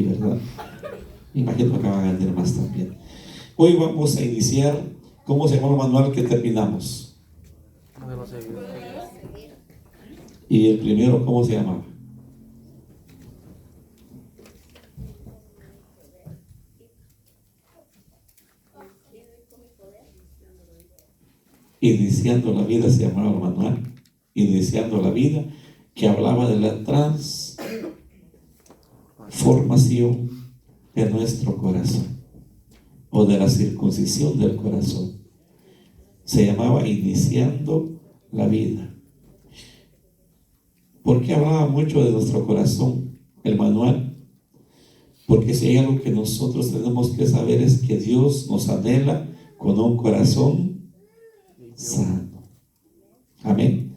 ¿verdad? Imagino que van a tener más también. Hoy vamos a iniciar. ¿Cómo se llama el manual que terminamos? Y el primero, ¿cómo se llamaba? Iniciando la vida se llamaba el manual. Iniciando la vida, que hablaba de la transformación de nuestro corazón o de la circuncisión del corazón. Se llamaba Iniciando la vida. ¿Por qué hablaba mucho de nuestro corazón el manual? Porque si hay algo que nosotros tenemos que saber es que Dios nos anhela con un corazón sano. Amén.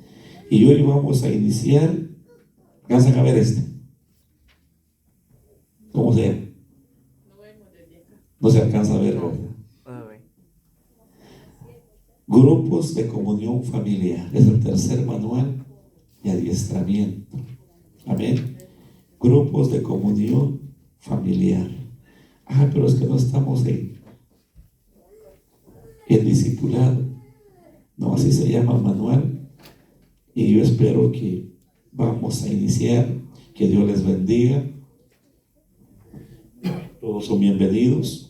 Y hoy vamos a iniciar. ¿Alcanzan a ver este? ¿Cómo se llama? No se alcanza a ver, ¿verdad? Grupos de comunión familiar. Es el tercer manual de adiestramiento. Amén. Grupos de comunión familiar. Pero es que no estamos en discipulado. No, así se llama el manual. Y yo espero que vamos a iniciar. Que Dios les bendiga. Todos son bienvenidos.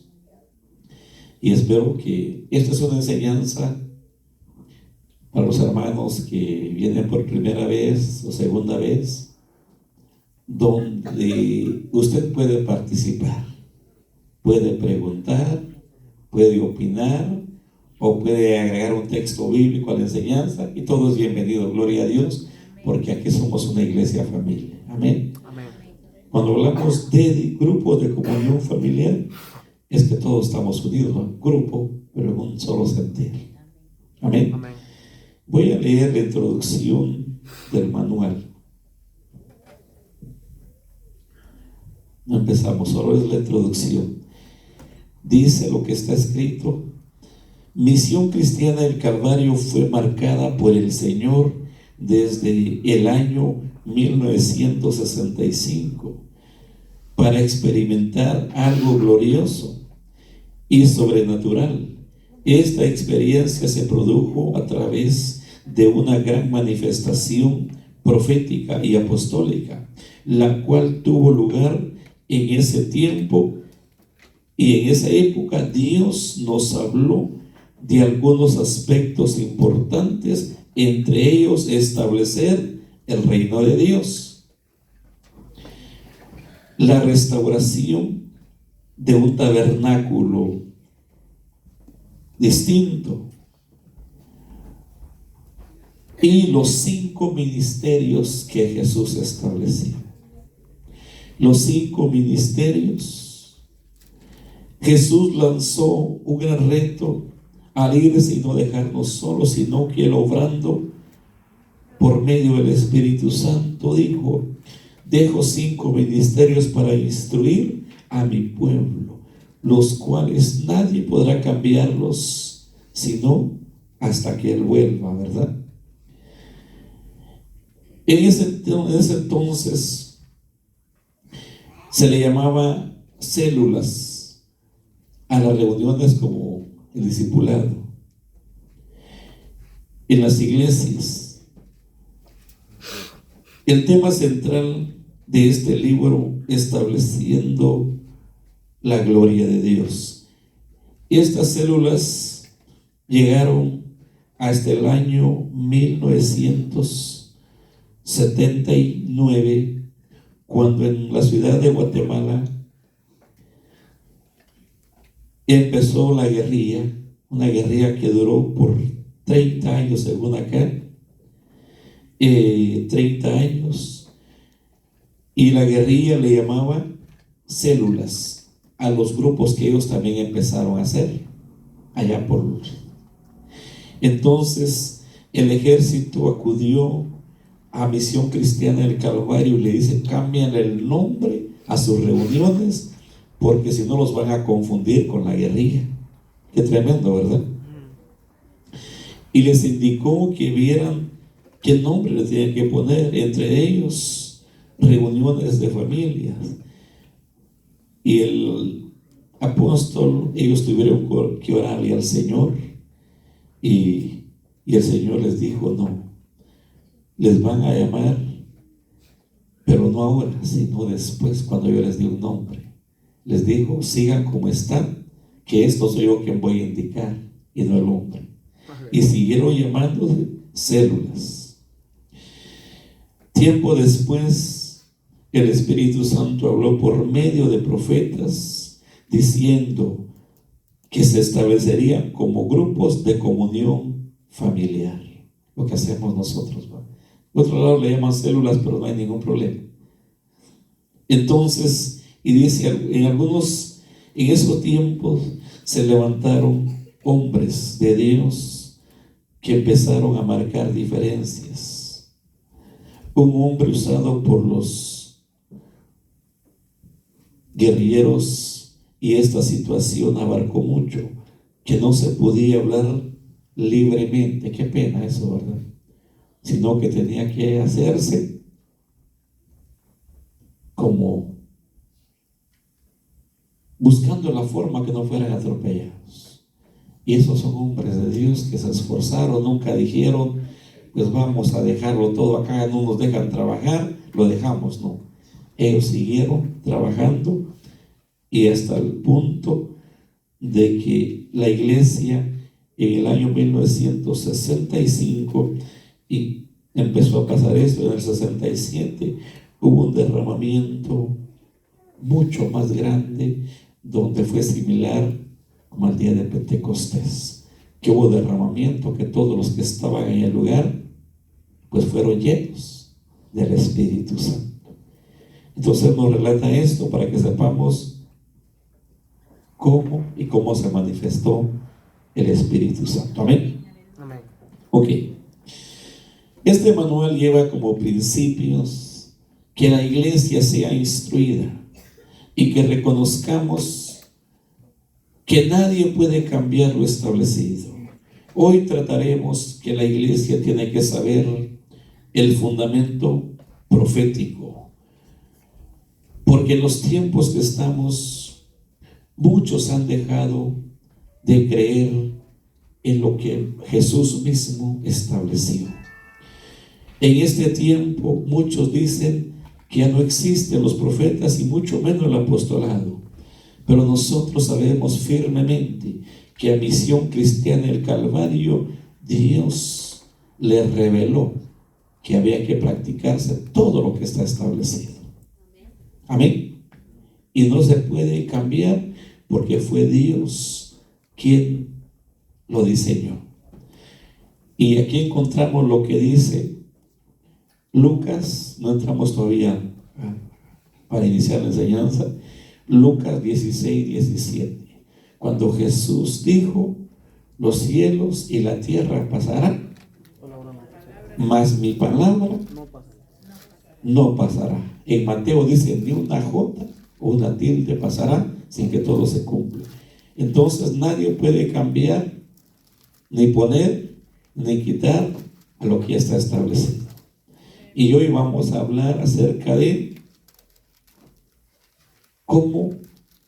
Y espero que esta es una enseñanza para los hermanos que vienen por primera vez o segunda vez, donde usted puede participar, puede preguntar, puede opinar o puede agregar un texto bíblico a la enseñanza, y todo es bienvenido, gloria a Dios, porque aquí somos una iglesia familia. Amén. Amén. Cuando hablamos de grupos de comunión familiar, es que todos estamos unidos a un grupo, pero en un solo sentir. Amén. Amén. Voy a leer la introducción del manual. No empezamos, solo es la introducción. Dice lo que está escrito: Misión Cristiana del Calvario fue marcada por el Señor desde el año 1965 para experimentar algo glorioso y sobrenatural. Esta experiencia se produjo a través de una gran manifestación profética y apostólica, la cual tuvo lugar en ese tiempo, y en esa época Dios nos habló de algunos aspectos importantes, entre ellos establecer el reino de Dios, la restauración de un tabernáculo distinto y los 5 ministerios que Jesús estableció. Los 5 ministerios. Jesús lanzó un gran reto al irse y no dejarnos solos, sino que Él, obrando por medio del Espíritu Santo, dijo: dejo 5 ministerios para instruir a mi pueblo, los cuales nadie podrá cambiarlos sino hasta que Él vuelva, ¿verdad? En ese entonces se le llamaba células a las reuniones como el discipulado. En las iglesias, el tema central de este libro, estableciendo la gloria de Dios. Estas células llegaron hasta el año 1979, cuando en la ciudad de Guatemala empezó la guerrilla, una guerrilla que duró por 30 años, según acá, 30 años, y la guerrilla le llamaba células a los grupos que ellos también empezaron a hacer allá por. Entonces el ejército acudió a Misión Cristiana del Calvario y le dice: cambian el nombre a sus reuniones, porque si no los van a confundir con la guerrilla. Qué tremendo, ¿verdad? Y les indicó que vieran qué nombre le tenían que poner, entre ellos reuniones de familias. Y el apóstol, ellos tuvieron que orarle al Señor, y el Señor les dijo: no, les van a llamar, pero no ahora, sino después, cuando yo les dé un nombre. Les dijo: sigan como están, que esto soy yo quien voy a indicar, y no el hombre. Y siguieron llamándose células. Tiempo después, el Espíritu Santo habló por medio de profetas, diciendo que se establecerían como grupos de comunión familiar, lo que hacemos nosotros, ¿va? De otro lado le llaman células, pero no hay ningún problema. Entonces, y dice, en esos tiempos se levantaron hombres de Dios que empezaron a marcar diferencias. Un hombre usado por los guerrilleros, y esta situación abarcó mucho, que no se podía hablar libremente. Qué pena eso, ¿verdad? Sino que tenía que hacerse como buscando la forma que no fueran atropellados. Y esos son hombres de Dios que se esforzaron, nunca dijeron: pues vamos a dejarlo todo acá, no nos dejan trabajar, lo dejamos. No, ellos siguieron trabajando, y hasta el punto de que la iglesia en el año 1965, y empezó a pasar esto en el 67, hubo un derramamiento mucho más grande, donde fue similar como al día de Pentecostés, que hubo derramamiento, que todos los que estaban en el lugar pues fueron llenos del Espíritu Santo. Entonces nos relata esto para que sepamos cómo se manifestó el Espíritu Santo. Amén. Amén. Ok. Este manual lleva como principios que la iglesia sea instruida y que reconozcamos que nadie puede cambiar lo establecido. Hoy trataremos que la iglesia tiene que saber el fundamento profético, porque en los tiempos que estamos, muchos han dejado de creer en lo que Jesús mismo estableció. En este tiempo muchos dicen que ya no existen los profetas y mucho menos el apostolado, pero nosotros sabemos firmemente que a Misión Cristiana del Calvario Dios le reveló que había que practicarse todo lo que está establecido. Amén. Y no se puede cambiar, porque fue Dios quien lo diseñó. Y aquí encontramos lo que dice Lucas. No entramos todavía para iniciar la enseñanza. Lucas 16:17. Cuando Jesús dijo: los cielos y la tierra pasarán, mas mi palabra no pasará. En Mateo dice: ni una jota o una tilde pasará sin que todo se cumpla. Entonces nadie puede cambiar, ni poner, ni quitar a lo que ya está establecido. Y hoy vamos a hablar acerca de cómo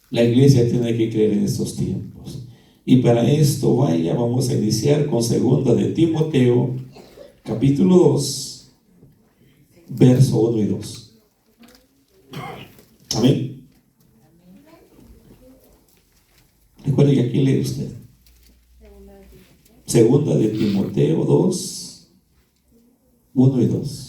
la iglesia tiene que creer en estos tiempos. Y para esto, vamos a iniciar con 2 de Timoteo, capítulo 2, verso 1 y 2. Amén. Recuerde que aquí lee usted 2 de Timoteo 2, 1 y 2.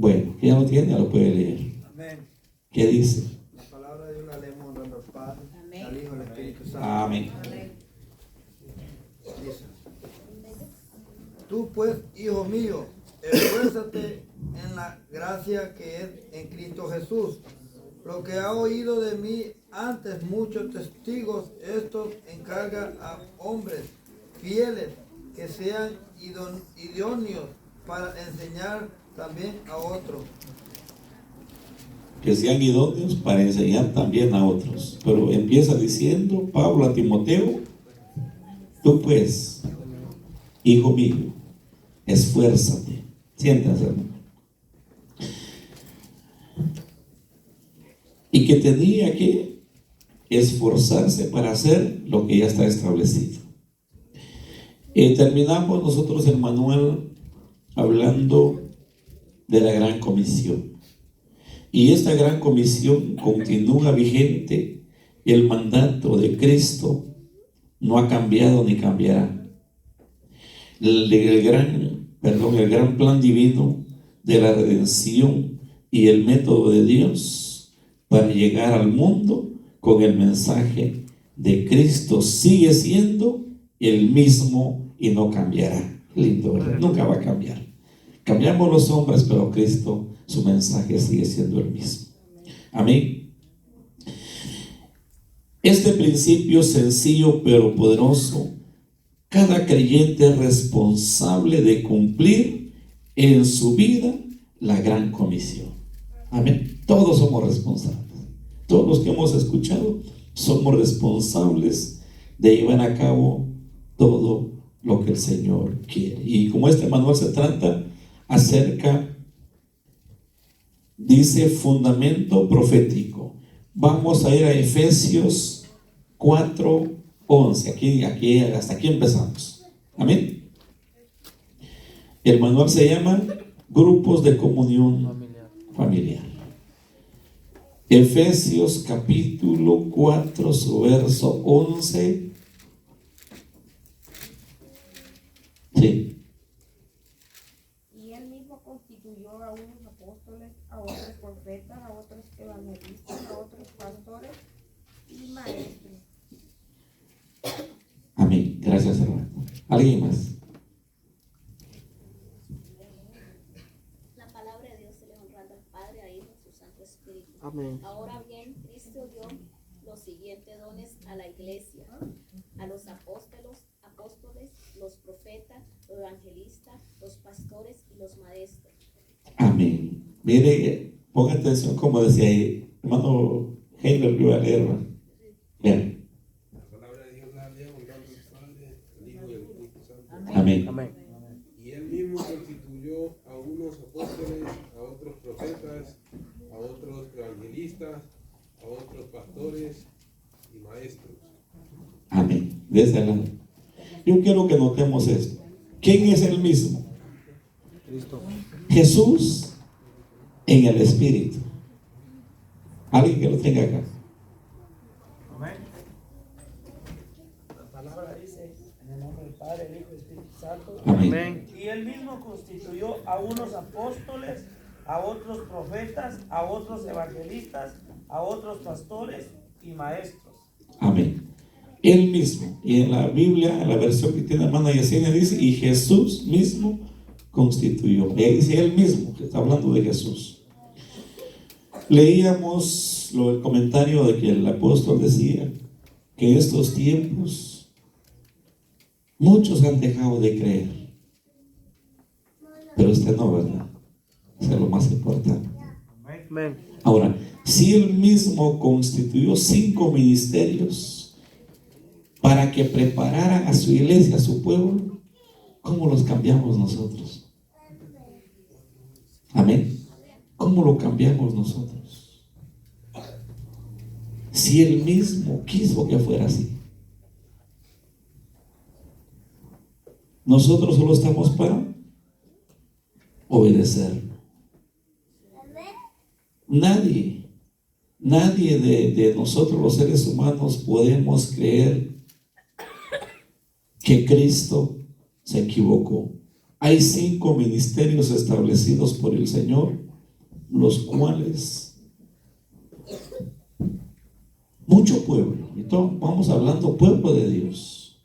Bueno, que ya lo tiene, ya lo puede leer. Amén. ¿Qué dice? La palabra de Dios la leemos dando al Padre, al Hijo y al Espíritu Santo. Amén. Dice: tú pues, hijo mío, esfuérzate en la gracia que es en Cristo Jesús. Lo que ha oído de mí antes muchos testigos, estos encarga a hombres fieles que sean idóneos para enseñar también a otros. Que sean idóneos para enseñar también a otros. Pero empieza diciendo Pablo a Timoteo: tú pues, hijo mío, esfuérzate. Siéntate, hermano. Y que tenía que esforzarse para hacer lo que ya está establecido. Terminamos nosotros el manual hablando de la gran comisión. Y esta gran comisión continúa vigente. El mandato de Cristo no ha cambiado ni cambiará. El gran plan divino de la redención y el método de Dios para llegar al mundo con el mensaje de Cristo sigue siendo el mismo y no cambiará. Lindo, ¿verdad? Nunca va a cambiar. Cambiamos los hombres, pero Cristo, su mensaje sigue siendo el mismo. Amén. Este principio sencillo pero poderoso, cada creyente es responsable de cumplir en su vida la gran comisión. Amén. Todos somos responsables. Todos los que hemos escuchado somos responsables de llevar a cabo todo lo que el Señor quiere. Y como este manual se trata acerca, dice, fundamento profético. Vamos a ir a Efesios 4:11. Aquí, hasta aquí empezamos. Amén. El manual se llama Grupos de Comunión Familiar. Efesios capítulo 4, su verso 11. Sí. Y él mismo constituyó a unos apóstoles, a otros profetas, a otros evangelistas, a otros pastores y maestros. Amén. Gracias, hermano. ¿Alguien más? La palabra de Dios se le honrando al Padre, a Hijo y a su Santo Espíritu. Amén. Ahora bien, Cristo dio los siguientes dones a la iglesia: a los apóstoles, los profetas, los evangelistas, los pastores y los maestros. Amén. Mire, ponga atención como decía ahí, hermano Heiler, lo iba a leer, ¿verdad? Bien. La palabra de Dios la leo honrando al Padre, al Hijo y al Espíritu Santo. Amén. Amén. Y él mismo constituyó a unos apóstoles, a otros profetas, a otros evangelistas, a otros pastores y maestros. Amén. Desde lado. Yo quiero que notemos esto. ¿Quién es el mismo? Cristo. Jesús en el Espíritu. Alguien que lo tenga acá. Amén. La palabra dice, en el nombre del Padre, el Hijo y el Espíritu Santo. Amén. Y él mismo constituyó a unos apóstoles, a otros profetas, a otros evangelistas, a otros pastores y maestros. Amén. Él mismo. Y en la Biblia, en la versión que tiene hermana Yesenia, dice, y Jesús mismo constituyó. Y ahí dice él mismo, que está hablando de Jesús. Leíamos el comentario de que el apóstol decía que en estos tiempos muchos han dejado de creer, pero usted no, ¿verdad? Eso es lo más importante. Amén. Ahora, si él mismo constituyó 5 ministerios para que prepararan a su iglesia, a su pueblo, ¿cómo los cambiamos nosotros? Amén. ¿Cómo lo cambiamos nosotros? Si él mismo quiso que fuera así. Nosotros solo estamos para obedecer. Nadie de nosotros los seres humanos podemos creer que Cristo se equivocó. Hay 5 ministerios establecidos por el Señor, los cuales mucho pueblo, y vamos hablando pueblo de Dios,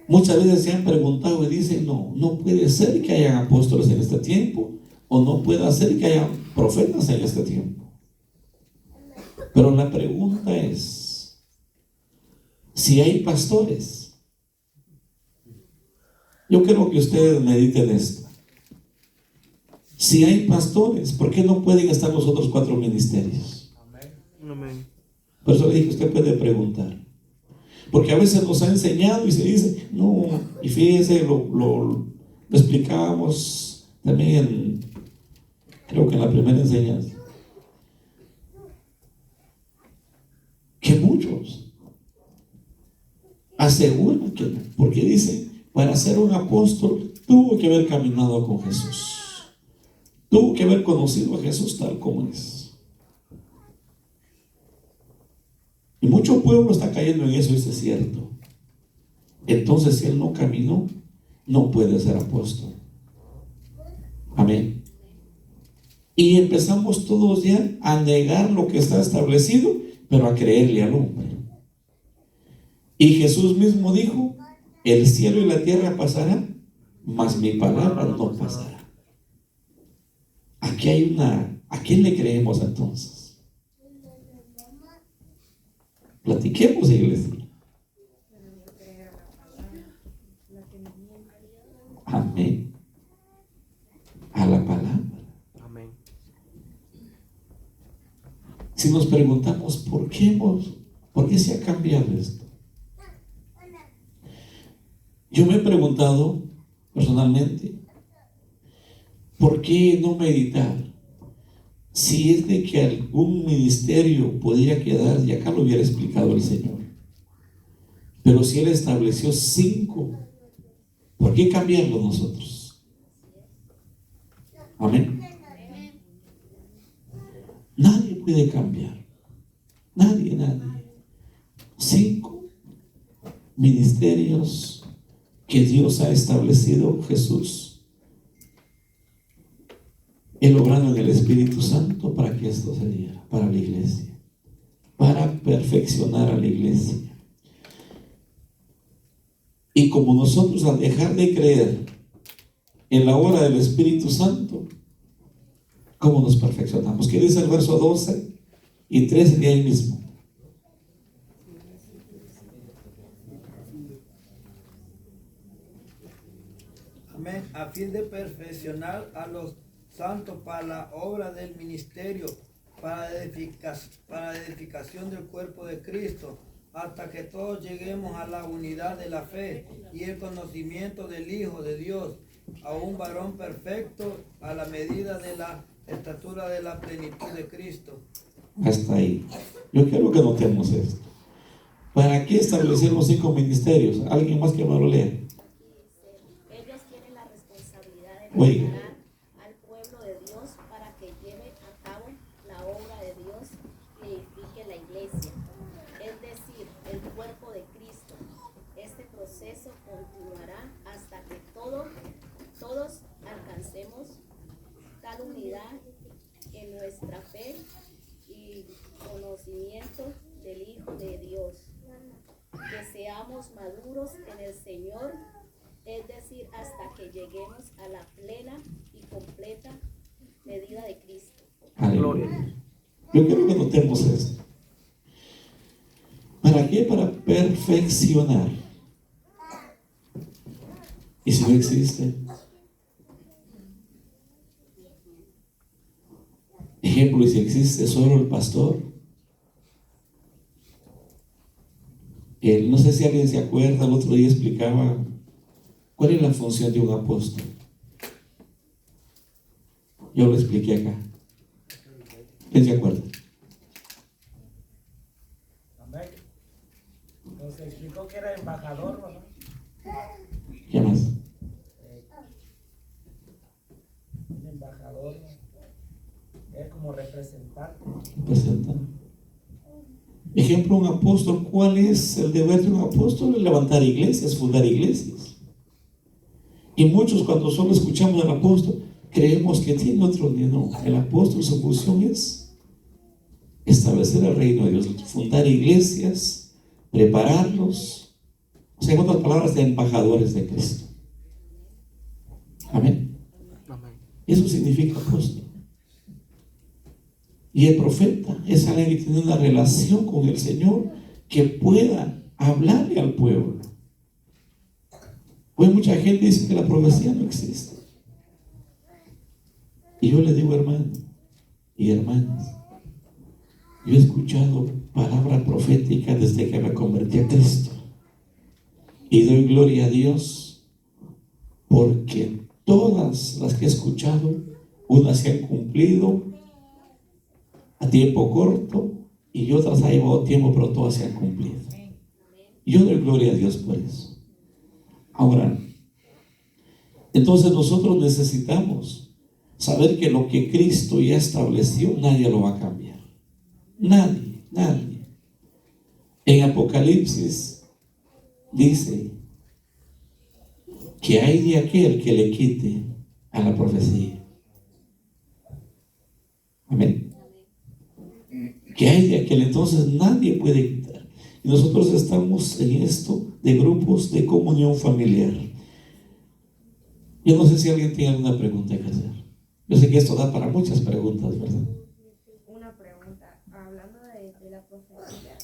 muchas veces se han preguntado y dicen, no puede ser que hayan apóstoles en este tiempo, o no puede ser que haya profetas en este tiempo. Pero la pregunta es, Si hay pastores, yo quiero que ustedes mediten esto. Si hay pastores, ¿por qué no pueden estar los otros 4 ministerios? Amén. Por eso le dije, usted puede preguntar. Porque a veces nos ha enseñado y se dice, no, y fíjese, lo explicábamos también, creo que en la primera enseñanza, que muchos aseguran que no, porque dicen, para ser un apóstol tuvo que haber caminado con Jesús, tuvo que haber conocido a Jesús tal como es. Y mucho pueblo está cayendo en eso, y eso es cierto. Entonces, si él no caminó, no puede ser apóstol. Amén. Y empezamos todos ya a negar lo que está establecido, pero a creerle al hombre. Y Jesús mismo dijo, el cielo y la tierra pasarán, mas mi palabra no pasará. Aquí hay una, ¿a quién le creemos entonces? Platiquemos, iglesia. Amén. A la palabra. Amén. Si nos preguntamos ¿por qué se ha cambiado esto? Yo me he preguntado personalmente, ¿por qué no meditar? Si es de que algún ministerio podría quedar, y acá lo hubiera explicado el Señor, pero si Él estableció 5, ¿por qué cambiarlo nosotros? Amén. Nadie puede cambiar. Nadie. 5 ministerios que Dios ha establecido, Jesús. Él obrando en el Espíritu Santo para que esto se diera, para la iglesia, para perfeccionar a la iglesia. Y como nosotros al dejar de creer en la obra del Espíritu Santo, ¿cómo nos perfeccionamos? ¿Qué dice el verso 12 y 13 de ahí mismo? Amén. A fin de perfeccionar a los santos para la obra del ministerio, para edificación del cuerpo de Cristo, hasta que todos lleguemos a la unidad de la fe y el conocimiento del Hijo de Dios, a un varón perfecto, a la medida de la estatura de la plenitud de Cristo. Hasta ahí. Yo quiero que notemos esto. ¿Para qué establecer los 5 ministerios? ¿Alguien más que me lo lea? Ellos tienen la responsabilidad de Oiga. preparar al pueblo de Dios para que lleve a cabo la obra de Dios y edifique la iglesia, es decir, el cuerpo de Cristo. Este proceso continuará hasta que todos alcancemos tal unidad en nuestra fe y conocimiento del Hijo de Dios, que seamos maduros en el Señor, es decir, hasta que lleguemos a la plena y completa medida de Cristo. Aleluya. Yo quiero que notemos esto. ¿Para qué? Para perfeccionar. ¿Y si no existe? Ejemplo, y si existe solo el pastor. No sé si alguien se acuerda, el otro día explicaba cuál es la función de un apóstol. Yo lo expliqué acá. ¿Quién se acuerda? Amén. Nos explicó que era embajador, ¿no? ¿Qué más? Un embajador, ¿no? Es como representante. Presenta. Ejemplo, un apóstol. ¿Cuál es el deber de un apóstol? Es levantar iglesias, fundar iglesias. Y muchos, cuando solo escuchamos al apóstol, creemos que tiene otro nivel. No, el apóstol, su función es establecer el reino de Dios, fundar iglesias, prepararlos, o sea, en otras palabras, de embajadores de Cristo. Amén. Eso significa apóstol. Y el profeta es alguien que tiene una relación con el Señor, que pueda a hablarle al pueblo. Hoy mucha gente dice que la profecía no existe. Y yo le digo, hermano y hermanas, yo he escuchado palabra profética desde que me convertí a Cristo. Y doy gloria a Dios porque todas las que he escuchado, unas se han cumplido a tiempo corto y otras ha llevado tiempo, pero todas se han cumplido. Yo doy gloria a Dios por eso. Ahora, entonces nosotros necesitamos saber que lo que Cristo ya estableció, nadie lo va a cambiar. Nadie, nadie. En Apocalipsis dice que hay de aquel que le quite a la profecía. Amén. Que hay de aquel, entonces nadie puede quitar. Y nosotros estamos en esto de grupos de comunión familiar. Yo no sé si alguien tiene alguna pregunta que hacer. Yo sé que esto da para muchas preguntas, ¿verdad? Una pregunta, hablando de la profecía,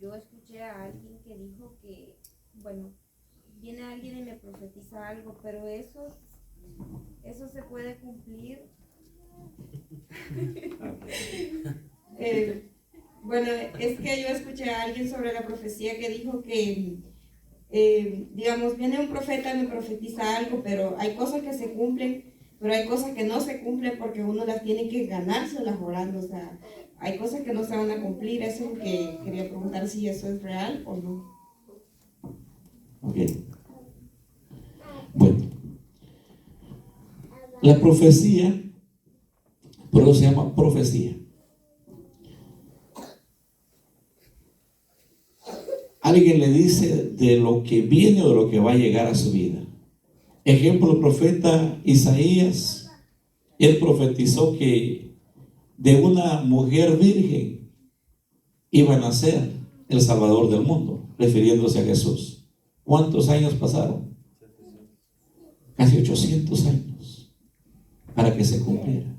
yo escuché a alguien que dijo que, bueno, viene alguien y me profetiza algo, pero eso se puede cumplir. Bueno, es que yo escuché a alguien sobre la profecía que dijo que, digamos, viene un profeta y me profetiza algo, pero hay cosas que se cumplen, pero hay cosas que no se cumplen porque uno las tiene que ganárselas orando. O sea, hay cosas que no se van a cumplir. Eso es lo que quería preguntar, si eso es real o no. Ok. Bueno, la profecía, por eso se llama profecía. Alguien le dice de lo que viene o de lo que va a llegar a su vida. Ejemplo, el profeta Isaías, él profetizó que de una mujer virgen iba a nacer el Salvador del mundo, refiriéndose a Jesús. ¿Cuántos años pasaron? Casi 800 años para que se cumpliera.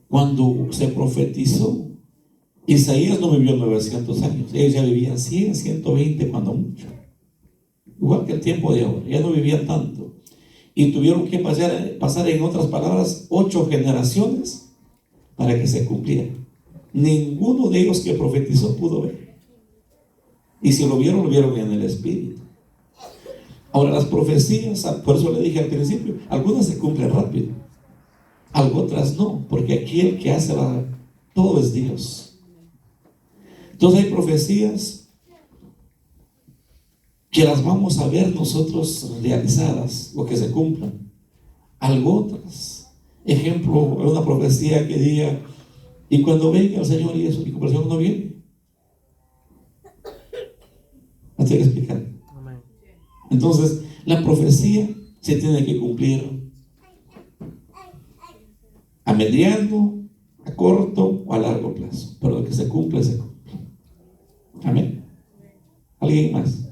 Cuando se profetizó, Isaías no vivió 900 años, ellos ya vivían 100, 120 cuando mucho. Igual que el tiempo de ahora, ya no vivían tanto. Y tuvieron que pasar, en otras palabras, 8 generaciones para que se cumpliera. Ninguno de ellos que profetizó pudo ver. Y si lo vieron en el Espíritu. Ahora, las profecías, por eso le dije al principio, algunas se cumplen rápido, otras no, porque aquí el que hace todo es Dios. Entonces hay profecías que las vamos a ver nosotros realizadas, o que se cumplan. Algo otras, ejemplo, una profecía que diga, y cuando venga el Señor y eso, mi conversión no viene. ¿Me estoy explicando? Entonces, la profecía se tiene que cumplir a mediano, a corto o a largo plazo, pero lo que se cumple, se cumple. Amén. ¿Alguien más?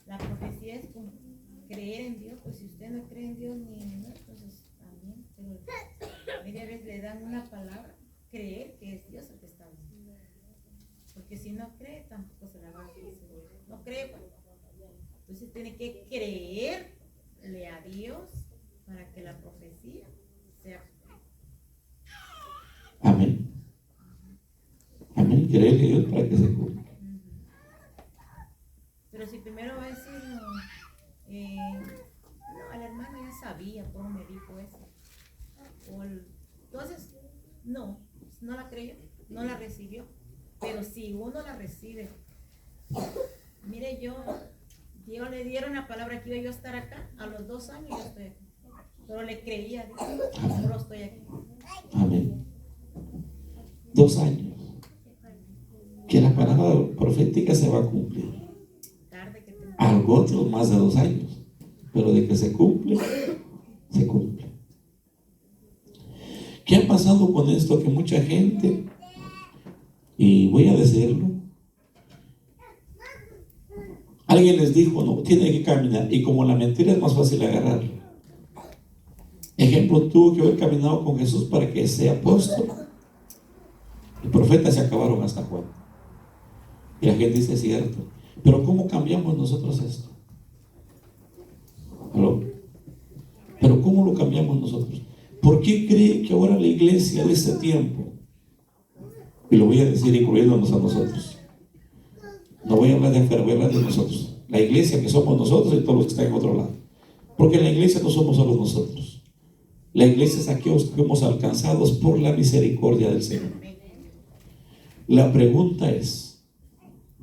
La profecía es como creer en Dios, pues si usted no cree en Dios ni en Dios, entonces también, pero media vez le dan una palabra, creer que es Dios el que está hablando. Porque si no cree, tampoco se la va a decir. No cree, pues. Entonces tiene que creerle a Dios para que la profecía sea. Amén. Amén. Creerle a Dios para que se cumpla. Pero si primero va a decir, no, el hermano ya sabía cómo me dijo eso. Entonces, no la creyó, no la recibió. Pero si uno la recibe, mire, Dios le dieron la palabra que iba yo a estar acá, a los 2 años yo estoy aquí. Pero le creía a Dios, solo estoy aquí. Amén. 2 años. Que la palabra profética se va a cumplir. Algo otro más de 2 años, pero de que se cumple, se cumple. ¿Qué ha pasado con esto? Que mucha gente, y voy a decirlo, alguien les dijo, no, tiene que caminar, y como la mentira es más fácil agarrarla. Ejemplo, tuvo que haber caminado con Jesús para que sea apóstol, Los profetas se acabaron hasta Juan. Y la gente dice, es cierto. Pero ¿cómo cambiamos nosotros esto? ¿Aló? Pero ¿cómo lo cambiamos nosotros? ¿Por qué cree que ahora la iglesia de este tiempo, y lo voy a decir incluyéndonos a nosotros, no voy a hablar de afuera, voy a hablar de nosotros, la iglesia que somos nosotros y todos los que están en otro lado, porque la iglesia no somos solo nosotros, la iglesia es aquellos que fuimos alcanzados por la misericordia del Señor. La pregunta es,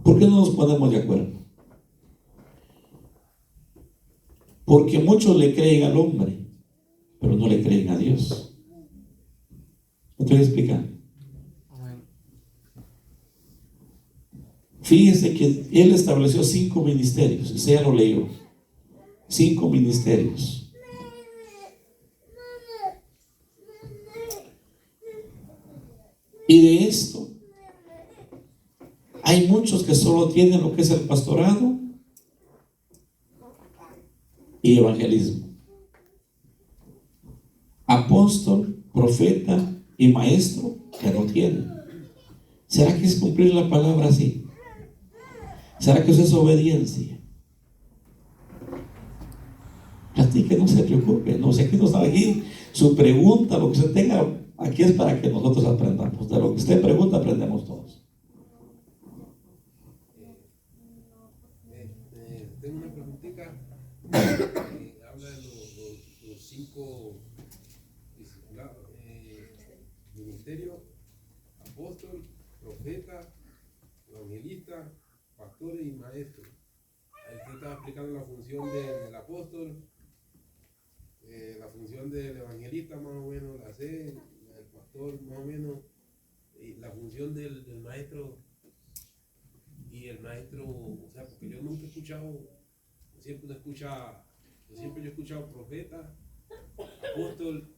¿por qué no nos ponemos de acuerdo? Porque muchos le creen al hombre, pero no le creen a Dios. ¿Me estoy explicando? Fíjense que Él estableció 5 ministerios. Usted ya lo leyó. 5 ministerios. Y de esto, hay muchos que solo tienen lo que es el pastorado y evangelismo. Apóstol, profeta y maestro que no tienen. ¿Será que es cumplir la palabra así? ¿Será que eso es obediencia? Así que no se preocupe, no sé qué no está aquí. Su pregunta, lo que usted tenga aquí es para que nosotros aprendamos. De lo que usted pregunta, aprendemos todos. Tengo una preguntita. Habla de los 5 ministerios: apóstol, profeta, evangelista, pastores y maestros. Ahí usted estaba explicando la función del apóstol, la función del evangelista más o menos la sé, la del pastor más o menos, y la función del maestro. Y el maestro, o sea, porque yo nunca he escuchado, yo siempre he escuchado profeta, apóstol,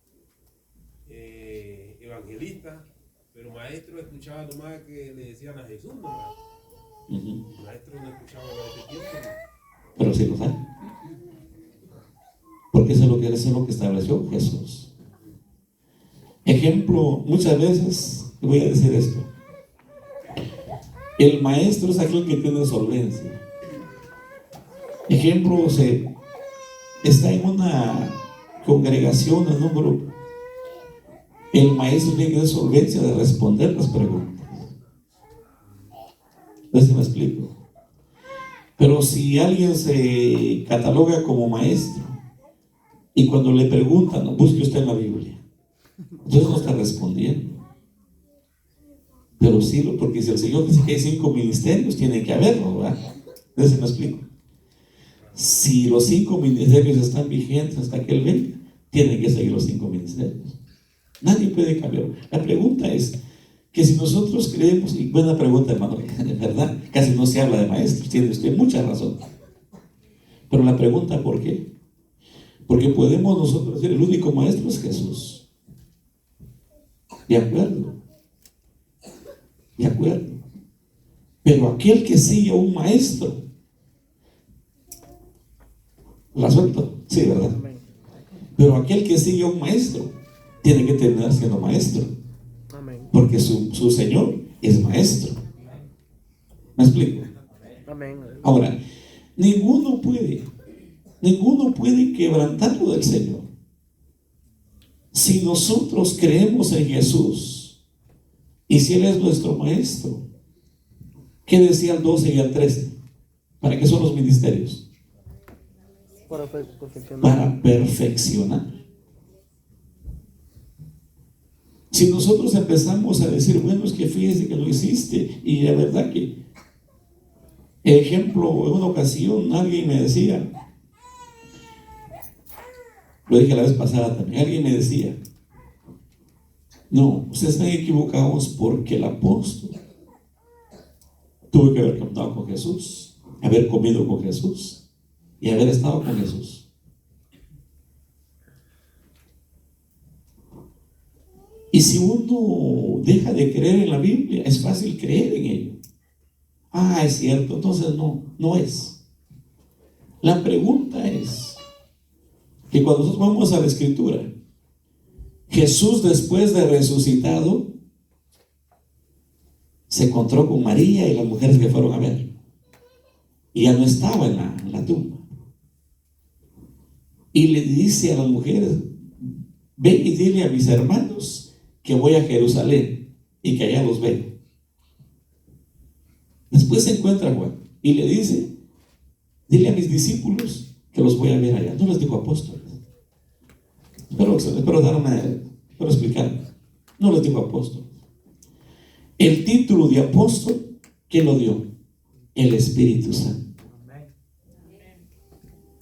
evangelista, pero maestro escuchaba nomás que le decían a Jesús nomás. Maestro no escuchaba de ese tiempo. Pero sí lo sabe. Porque eso es lo que estableció Jesús. Ejemplo, muchas veces, voy a decir esto. El maestro es aquel que tiene solvencia. Ejemplo, está en una congregación, en un grupo. El maestro tiene que tener solvencia de responder las preguntas. No sé si me explico. Pero si alguien se cataloga como maestro y cuando le preguntan, no, busque usted en la Biblia, entonces no está respondiendo. Pero sí, porque si el Señor dice que hay 5 ministerios, tiene que haberlo, ¿verdad? No sé si me explico. Si los 5 ministerios están vigentes hasta que Él venga, tienen que seguir los 5 ministerios. Nadie puede cambiar. La pregunta es que si nosotros creemos, y buena pregunta, hermano, de verdad, casi no se habla de maestros, tiene usted mucha razón. Pero la pregunta, ¿por qué? Porque podemos nosotros decir, el único maestro es Jesús. De acuerdo. De acuerdo. Pero aquel que sigue a un maestro, ¿la suelto? Sí, ¿verdad? Pero aquel que sigue a un maestro tiene que terminar siendo maestro. Porque su Señor es maestro. ¿Me explico? Ahora, ninguno puede quebrantarlo del Señor. Si nosotros creemos en Jesús y si Él es nuestro maestro, ¿qué decía el 12 y el 13? ¿Para qué son los ministerios? Para perfeccionar. Para perfeccionar. Si nosotros empezamos a decir, bueno, es que fíjese que lo hiciste, y la verdad que, ejemplo, en una ocasión alguien me decía, lo dije la vez pasada también, alguien me decía, no, ustedes están equivocados porque el apóstol tuvo que haber caminado con Jesús, haber comido con Jesús y haber estado con Jesús. Y si uno deja de creer en la Biblia, es fácil creer en ello. Ah, es cierto, entonces no es. La pregunta es que cuando nosotros vamos a la Escritura, Jesús, después de resucitado, se encontró con María y las mujeres que fueron a ver. Y ya no estaba en la tumba. Y le dice a las mujeres: ven y dile a mis hermanos que voy a Jerusalén y que allá los veo. Después se encuentra Juan y le dice: dile a mis discípulos que los voy a ver allá. No les dijo apóstoles. Espero explicar. No les dijo apóstoles. El título de apóstol, ¿quién lo dio? El Espíritu Santo.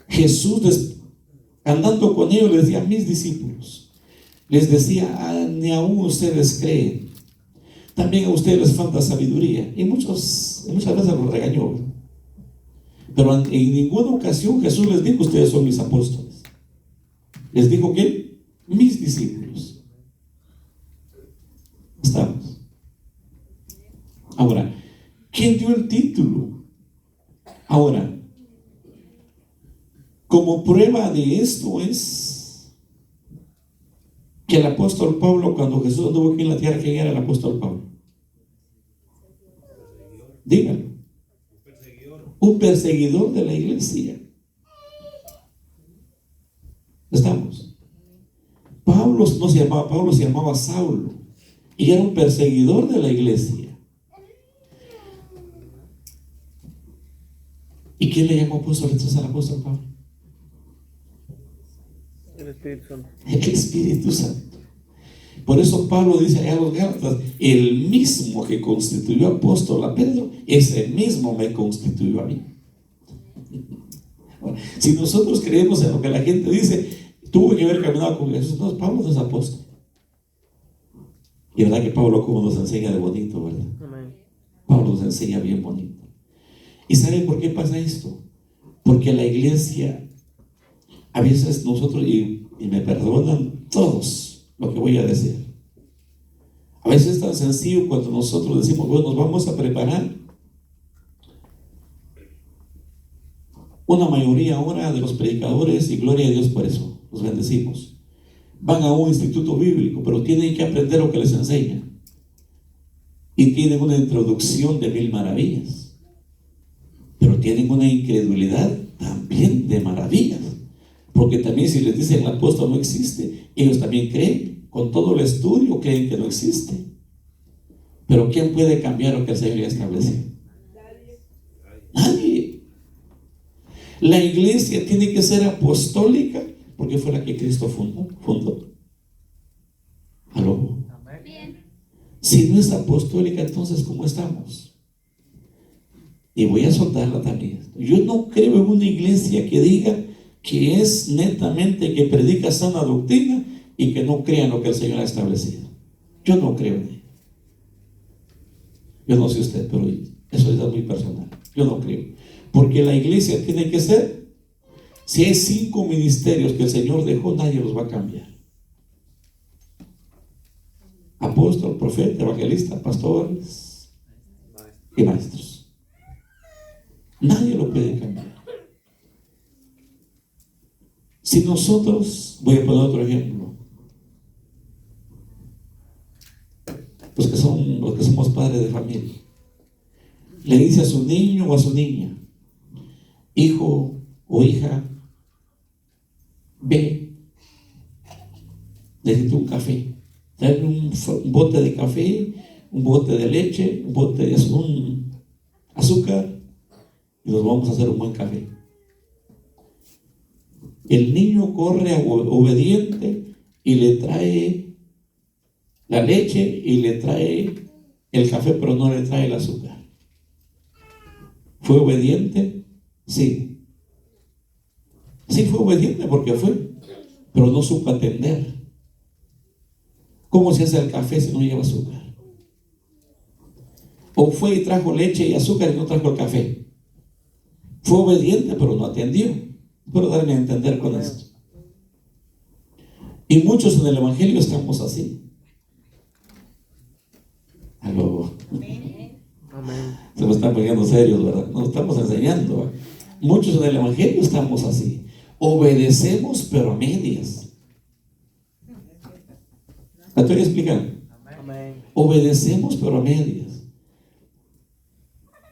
Jesús, andando con ellos, les decía a mis discípulos, les decía: ni aún ustedes creen, también a ustedes les falta sabiduría. Y muchas veces los regañó, pero en ninguna ocasión Jesús les dijo: ustedes son mis apóstoles. Les dijo que mis discípulos. Estamos. Ahora, ¿quién dio el título? Ahora, como prueba de esto es que el apóstol Pablo, cuando Jesús anduvo aquí en la tierra, ¿quién era el apóstol Pablo? Díganlo. Un perseguidor de la iglesia. Estamos. Pablo no se llamaba Pablo, se llamaba Saulo, y era un perseguidor de la iglesia. ¿Y quién le llamó apóstol entonces al apóstol Pablo? El Espíritu Santo. El Espíritu Santo. Por eso Pablo dice allá a los Gálatas: el mismo que constituyó apóstol a Pedro, ese mismo me constituyó a mí. Ahora, si nosotros creemos en lo que la gente dice, tuvo que haber caminado con Jesús, no, Pablo no es apóstol. Y verdad que Pablo como nos enseña de bonito, ¿verdad? Amén. Pablo nos enseña bien bonito. ¿Y saben por qué pasa esto? Porque la iglesia, a veces nosotros, y me perdonan todos lo que voy a decir, a veces es tan sencillo cuando nosotros decimos: bueno, nos vamos a preparar. Una mayoría ahora de los predicadores, y gloria a Dios por eso, los bendecimos, van a un instituto bíblico, pero tienen que aprender lo que les enseñan. Y tienen una introducción de 1000 maravillas. Pero tienen una incredulidad también de maravillas. Porque también si les dicen el apóstol no existe, ellos también creen. Con todo el estudio creen que no existe. Pero ¿quién puede cambiar lo que el Señor ya estableció? Nadie. La iglesia tiene que ser apostólica porque fue la que Cristo fundó. ¿Aló? Si no es apostólica, entonces ¿cómo estamos? Y voy a soltarla también. Yo no creo en una iglesia que diga que es netamente, que predica sana doctrina y que no crea en lo que el Señor ha establecido. Yo no creo en ello. Yo no sé usted, pero eso es muy personal. Yo no creo. Porque la iglesia tiene que ser, si hay 5 ministerios que el Señor dejó, nadie los va a cambiar: apóstol, profeta, evangelista, pastores y maestros. Nadie lo puede cambiar. Si nosotros, voy a poner otro ejemplo, los que somos padres de familia, le dice a su niño o a su niña: hijo o hija, ve, necesito un café, dame un bote de café, un bote de leche, un bote de azúcar, y nos vamos a hacer un buen café. El niño corre obediente y le trae la leche y le trae el café, pero no le trae el azúcar. ¿Fue obediente? Sí. Sí fue obediente porque fue, pero no supo atender. ¿Cómo se hace el café si no lleva azúcar? O fue y trajo leche y azúcar y no trajo el café. Fue obediente, pero no atendió. Espero darme a entender con esto. Y muchos en el evangelio estamos así. Aló. Amén. Se me están poniendo serios, ¿verdad? Nos estamos enseñando, ¿eh? Muchos en el evangelio estamos así. Obedecemos, pero a medias. ¿La estoy explicando? Amén. Obedecemos, pero a medias.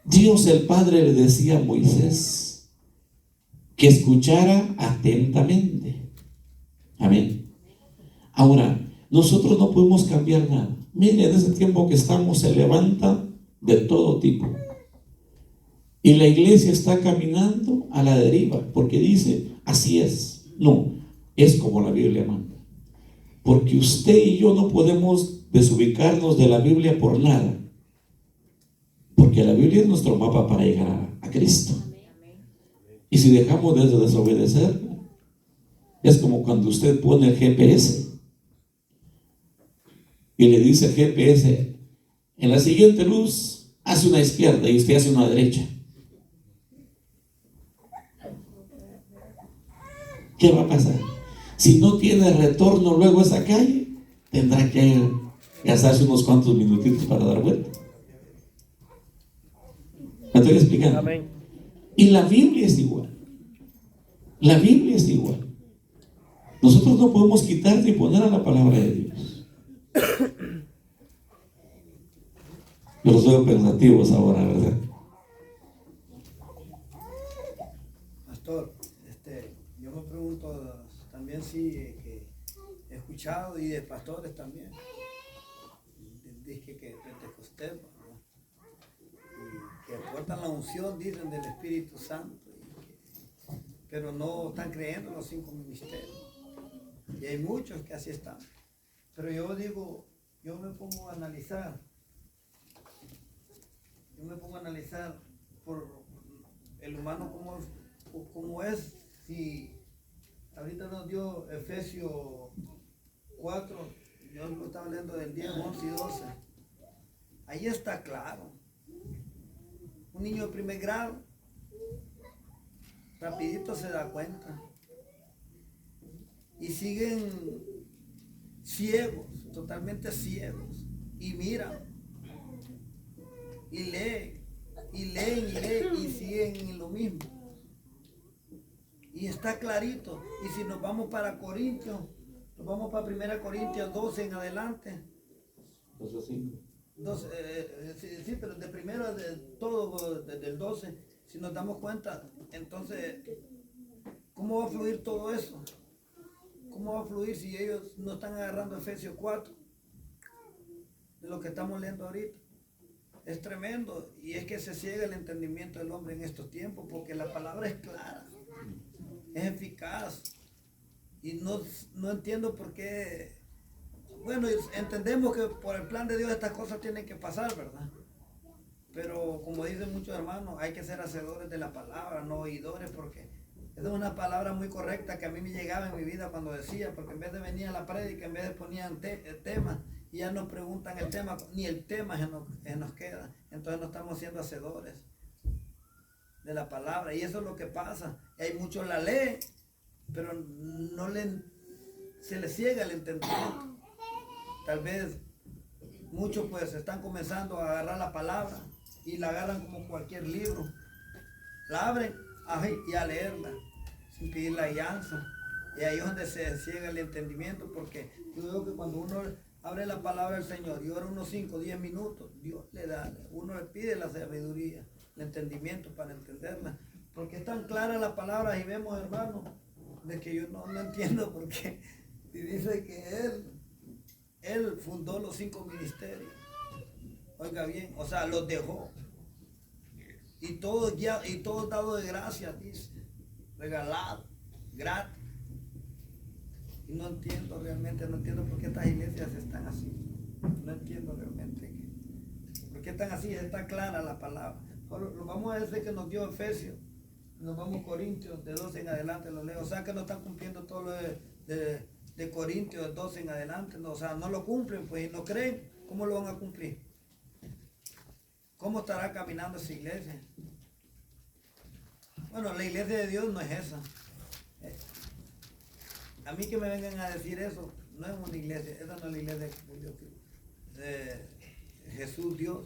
Dios el Padre le decía a Moisés que escuchara atentamente. Amén. Ahora, nosotros no podemos cambiar nada. Miren, en ese tiempo que estamos se levanta de todo tipo. Y la iglesia está caminando a la deriva, porque dice, así es. No, es como la Biblia manda. Porque usted y yo no podemos desubicarnos de la Biblia por nada. Porque la Biblia es nuestro mapa para llegar a Cristo. Y si dejamos de desobedecer, es como cuando usted pone el GPS y le dice al GPS, en la siguiente luz hace una izquierda y usted hace una derecha. ¿Qué va a pasar? Si no tiene retorno luego a esa calle, tendrá que gastarse unos cuantos minutitos para dar vuelta. ¿Me estoy explicando? Amén. Y la Biblia es igual. La Biblia es igual. Nosotros no podemos quitar ni poner a la palabra de Dios. Yo los veo pensativos ahora, ¿verdad? Pastor, yo me pregunto también si que he escuchado y de pastores también, dije que Pentecostés, ¿no? Y que aportan la unción, dicen, del Espíritu Santo, pero no están creyendo en los 5 ministerios. Y hay muchos que así están. Pero yo digo, yo me pongo a analizar por el humano como es. Si ahorita nos dio Efesios 4, yo lo estaba leyendo del 10, 11 y 12. Ahí está claro. Un niño de primer grado, rapidito se da cuenta. Y siguen ciegos, totalmente ciegos. Y miran. Y leen, y leen, y leen, y siguen en lo mismo. Y está clarito. Y si nos vamos para Corintios, nos vamos para 1 Corintios 12 en adelante. 12, sí, pero de primero de todo, desde el 12, si nos damos cuenta, entonces, ¿cómo va a fluir todo eso? ¿Cómo va a fluir si ellos no están agarrando Efesios 4? De lo que estamos leyendo ahorita. Es tremendo, y es que se ciega el entendimiento del hombre en estos tiempos, porque la palabra es clara, es eficaz, y no entiendo por qué. Bueno, entendemos que por el plan de Dios estas cosas tienen que pasar, ¿verdad? Pero como dicen muchos hermanos, hay que ser hacedores de la palabra, no oidores, porque esa es una palabra muy correcta que a mí me llegaba en mi vida cuando decía, porque en vez de venir a la prédica, en vez de ponían temas, y ya nos preguntan el tema, ni el tema se nos queda. Entonces no estamos siendo hacedores de la palabra, y eso es lo que pasa. Hay muchos la leen, pero se les ciega el entendimiento. Tal vez muchos pues están comenzando a agarrar la palabra y la agarran como cualquier libro. La abren y a leerla sin pedir la guianza. Y ahí es donde se ciega el entendimiento, porque yo veo que cuando uno abre la palabra del Señor y ora unos 5 o 10 minutos, Dios le da, uno le pide la sabiduría, el entendimiento para entenderla. Porque es tan clara la palabra y vemos, hermano, de que yo no entiendo por qué. Y dice que Él fundó los 5 ministerios. Oiga bien, o sea, los dejó. Y todo dado de gracia, dice. Regalado, gratis. Y no entiendo realmente, no entiendo por qué estas iglesias están así. No entiendo realmente por qué están así. Está clara la palabra. Lo vamos a decir que nos dio Efesios. Nos vamos a Corintios de 12 en adelante, lo leo. O sea que no están cumpliendo todo lo de Corintios de 12 en adelante. No, o sea, no lo cumplen, pues, y no creen. ¿Cómo lo van a cumplir? ¿Cómo estará caminando esa iglesia? Bueno, la iglesia de Dios no es esa. A mí que me vengan a decir eso, no es una iglesia, esa no es la iglesia de Jesús Dios.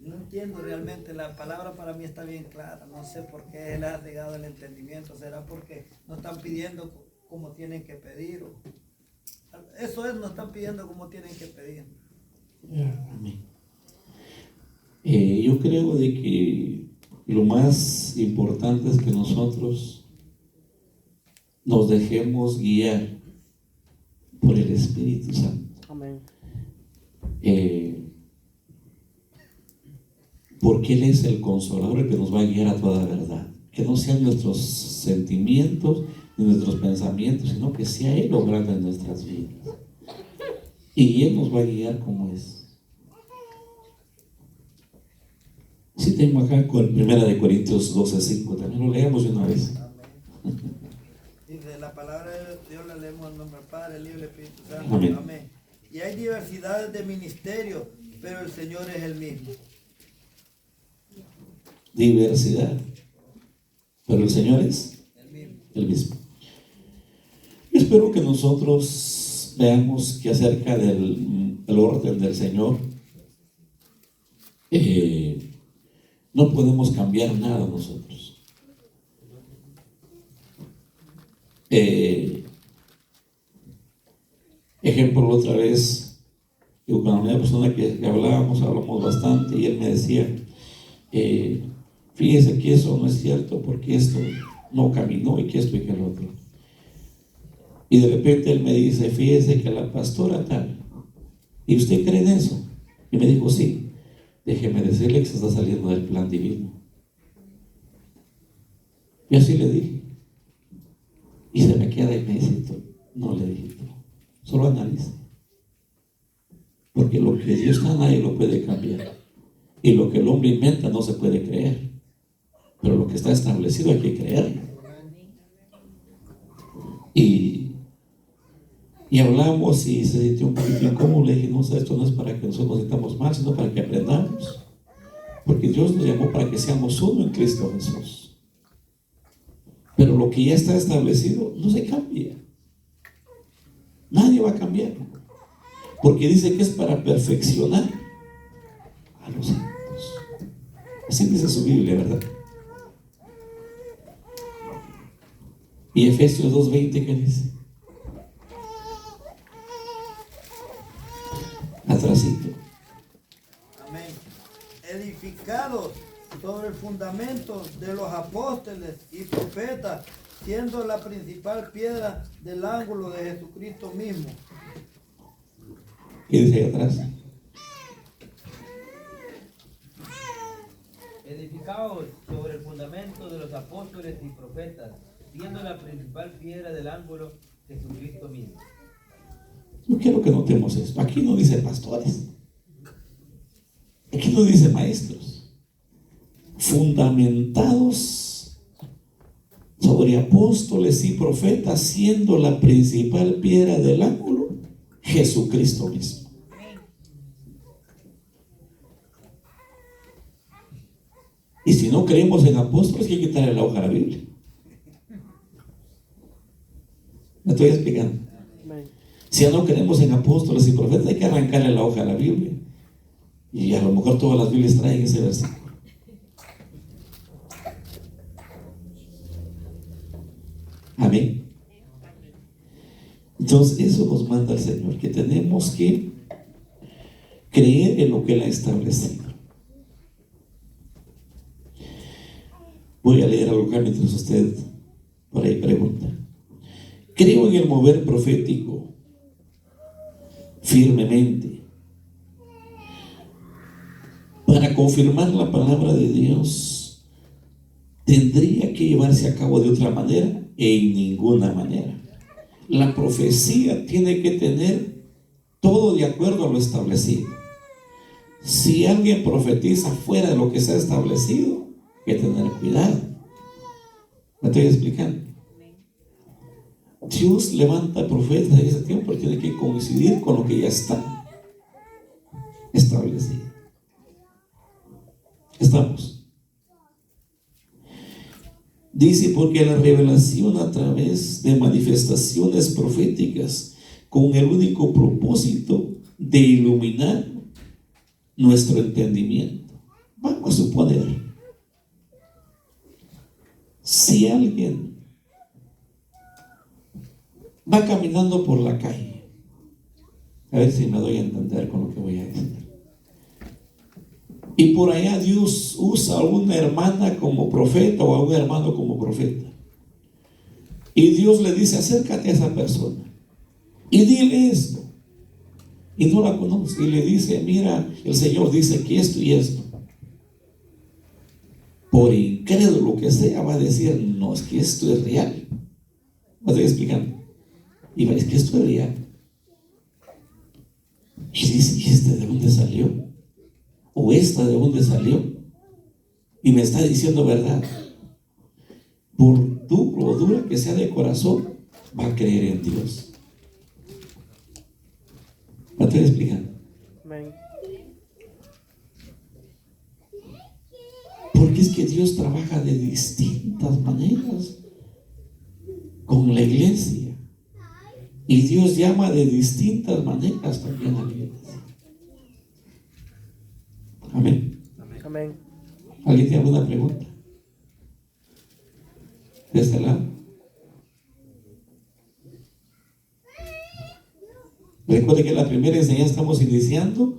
No entiendo realmente, la palabra para mí está bien clara, no sé por qué Él ha negado el entendimiento, será porque no están pidiendo como tienen que pedir. Eso es, no están pidiendo como tienen que pedir. Amén. Yo creo de que lo más importante es que nosotros nos dejemos guiar por el Espíritu Santo. Amén. Porque Él es el consolador que nos va a guiar a toda verdad. Que no sean nuestros sentimientos ni nuestros pensamientos, sino que sea Él obrando en nuestras vidas. Y Él nos va a guiar como es. Si tengo acá con 1 Corintios 12:5, también lo leamos de una vez. Dice, la palabra de Dios la leemos en nombre del Padre, el Hijo y el Espíritu Santo. Amén. Amén. Y hay diversidades de ministerios, pero el Señor es el mismo. Diversidad, pero el Señor es El mismo. el mismo. Yo espero que nosotros veamos que acerca del orden del Señor no podemos cambiar nada nosotros. Ejemplo, la otra vez, yo con una persona que hablamos bastante, y él me decía, fíjese que eso no es cierto, porque esto no caminó y que esto y que el otro. Y de repente él me dice, fíjese que la pastora tal, ¿y usted cree en eso? Y me dijo, sí. Déjeme decirle que se está saliendo del plan divino. Y así le dije. Y se me queda y me dice, no le dije, solo analice. Porque lo que Dios da nadie lo puede cambiar. Y lo que el hombre inventa no se puede creer. Pero lo que está establecido hay que creerlo. Y hablamos y se sintió un poquito incómodo. Le dije, no, esto no es para que nosotros nos sintamos mal, sino para que aprendamos. Porque Dios nos llamó para que seamos uno en Cristo Jesús. Pero lo que ya está establecido no se cambia. Nadie va a cambiar. Porque dice que es para perfeccionar a los santos. Así dice su Biblia, ¿verdad? Y Efesios 2:20, ¿qué dice? Atrasito. Amén. Edificados sobre el fundamento de los apóstoles y profetas, siendo la principal piedra del ángulo de Jesucristo mismo. ¿Qué dice ahí atrás? Edificados sobre el fundamento de los apóstoles y profetas, siendo la principal piedra del ángulo Jesucristo mismo. Yo quiero que notemos esto. Aquí no dice pastores. Aquí no dice maestros. Fundamentados sobre apóstoles y profetas, siendo la principal piedra del ángulo Jesucristo mismo. Y si no creemos en apóstoles, hay que quitarle la hoja a la Biblia. ¿Me estoy explicando? Si ya no creemos en apóstoles y profetas, hay que arrancarle la hoja a la Biblia. Y a lo mejor todas las Biblias traen ese versículo. Amén. Entonces eso nos manda el Señor, que tenemos que creer en lo que Él ha establecido. Voy a leer algo acá mientras usted por ahí pregunta. Creo en el mover profético firmemente para confirmar la palabra de Dios. Tendría que llevarse a cabo de otra manera, en ninguna manera. La profecía tiene que tener todo de acuerdo a lo establecido. Si alguien profetiza fuera de lo que se ha establecido, hay que tener cuidado. ¿Me estoy explicando? Dios levanta profetas en ese tiempo, pero tiene que coincidir con lo que ya está establecido. ¿Estamos? Dice, porque la revelación a través de manifestaciones proféticas con el único propósito de iluminar nuestro entendimiento. Vamos a suponer, si alguien va caminando por la calle, a ver si me doy a entender con lo que voy a decir. Y por allá Dios usa a una hermana como profeta o a un hermano como profeta. Y Dios le dice, acércate a esa persona y dile esto. Y no la conoce. Y le dice, mira, el Señor dice que esto y esto. Por incrédulo que sea, va a decir, no, es que esto es real. Me estoy explicando. Y va a decir, es que esto es real. Y dice, ¿y este de dónde salió? ¿O esta de dónde salió? Y me está diciendo verdad. Por duro o dura que sea de corazón, va a creer en Dios. ¿Me estoy explicando? Amén. Porque es que Dios trabaja de distintas maneras con la iglesia. Y Dios llama de distintas maneras también a la iglesia. Amén. Amén. ¿Alguien tiene alguna pregunta? ¿De este lado? Recuerde que la primera enseñanza estamos iniciando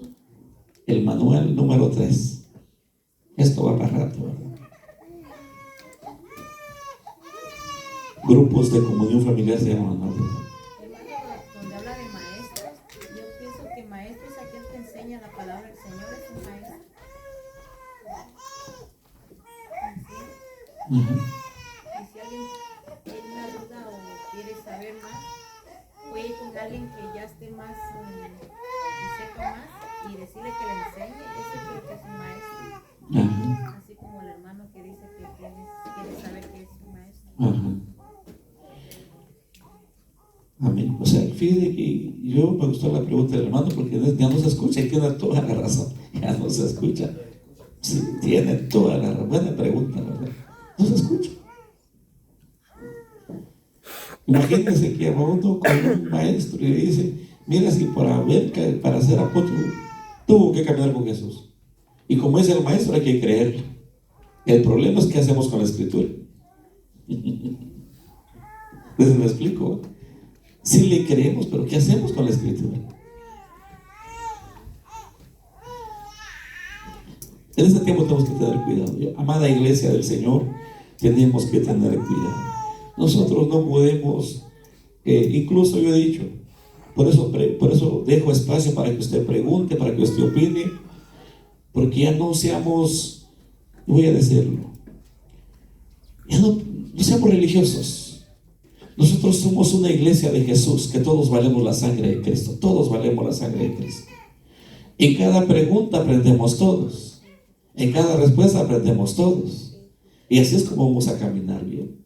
el manual número 3. Esto va para rato, ¿verdad? Grupos de comunión familiar se llaman, ¿no? Hermano, donde habla de maestros, yo pienso que maestro es aquel que enseña la palabra del Señor, es un maestro. Ujú. Y si alguien tiene una duda o quiere saber más, puede ir con alguien que ya esté más, que sepa más y decirle que le enseñe. Ese creo que es un maestro. Ajá. Así como el hermano que dice que quiere saber que es un maestro. Ajá. Amén. O sea, fíjate que yo me gustó la pregunta del hermano porque ya no se escucha y tiene toda la razón. Ya no se escucha. Sí, tiene toda la razón. Buena pregunta, ¿verdad? No se escucha. Imagínense que va uno con un maestro y le dice, mira, si para ser apóstol tuvo que caminar con Jesús. Y como es el maestro, hay que creerle. El problema es qué hacemos con la escritura. Entonces me explico. Sí le creemos, pero ¿qué hacemos con la escritura? En este tiempo tenemos que tener cuidado. Amada iglesia del Señor, tenemos que tener cuidado. Nosotros no podemos, incluso yo he dicho, por eso dejo espacio para que usted pregunte, para que usted opine, porque ya no seamos, voy a decirlo, ya no seamos religiosos. Nosotros somos una iglesia de Jesús, que todos valemos la sangre de Cristo, todos valemos la sangre de Cristo. En cada pregunta aprendemos todos, en cada respuesta aprendemos todos, y así es como vamos a caminar bien.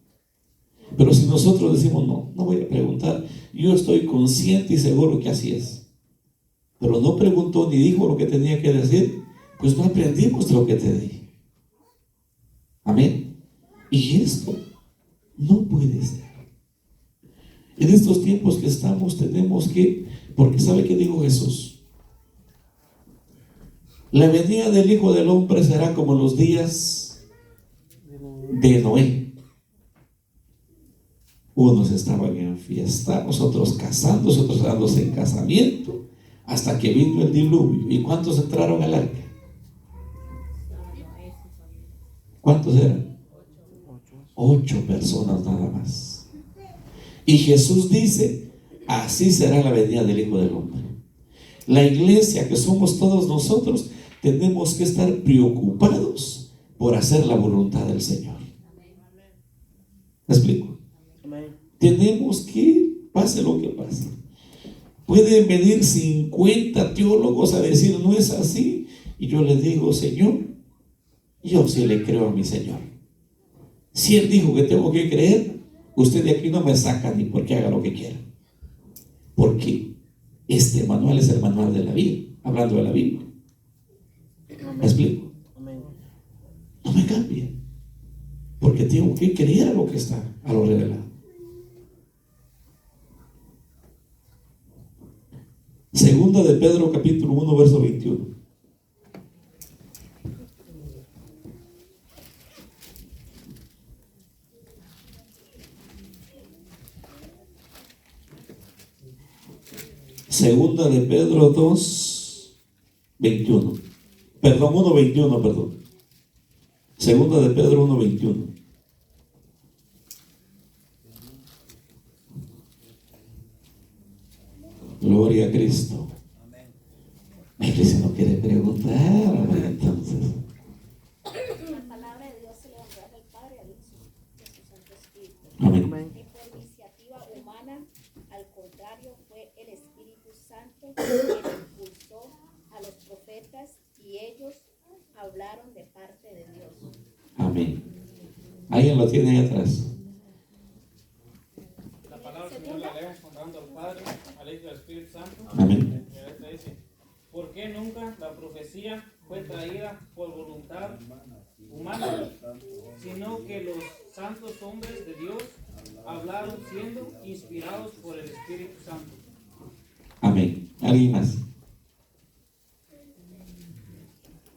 Pero si nosotros decimos, no voy a preguntar, yo estoy consciente y seguro que así es, pero no preguntó ni dijo lo que tenía que decir, pues no aprendimos de lo que te dije. Amén. Y esto no puede ser. En estos tiempos que estamos tenemos que, porque ¿sabe qué dijo Jesús? La venida del Hijo del Hombre será como los días de Noé. Unos estaban en fiesta, otros casándose, otros dándose en casamiento, hasta que vino el diluvio. ¿Y cuántos entraron al arca? ¿Cuántos eran? 8 personas nada más. Y Jesús dice, así será la venida del Hijo del Hombre. La iglesia, que somos todos nosotros, tenemos que estar preocupados por hacer la voluntad del Señor. ¿Me explico? Tenemos que, pase lo que pase. Pueden venir 50 teólogos a decir, no es así. Y yo les digo, Señor, yo sí le creo a mi Señor. Si Él dijo que tengo que creer, usted de aquí no me saca ni porque haga lo que quiera. Porque este manual es el manual de la Biblia, hablando de la Biblia. ¿Me explico? No me cambie, porque tengo que creer a lo que está, a lo revelado. Segunda de Pedro, capítulo 1, verso 21. Segunda de Pedro 2, 21. Perdón, 1:21, perdón. Segunda de Pedro 1:21. Gloria a Cristo. La iglesia no quiere preguntar, entonces. La palabra de Dios se le honra al Padre, al Hijo y a su Santo Espíritu. Amén. Y por iniciativa humana, al contrario, fue el Espíritu Santo quien impulsó a los profetas y ellos hablaron de parte de Dios. Amén. ¿Alguien lo tiene ahí atrás? La palabra del Señor la leemos honrando al Padre, al Hijo y al Espíritu Santo. Amén. La letra dice: ¿por qué nunca la profecía fue traída por voluntad humana, sino que los santos hombres de Dios hablaron siendo inspirados por el Espíritu Santo? Amén. ¿Alguien más?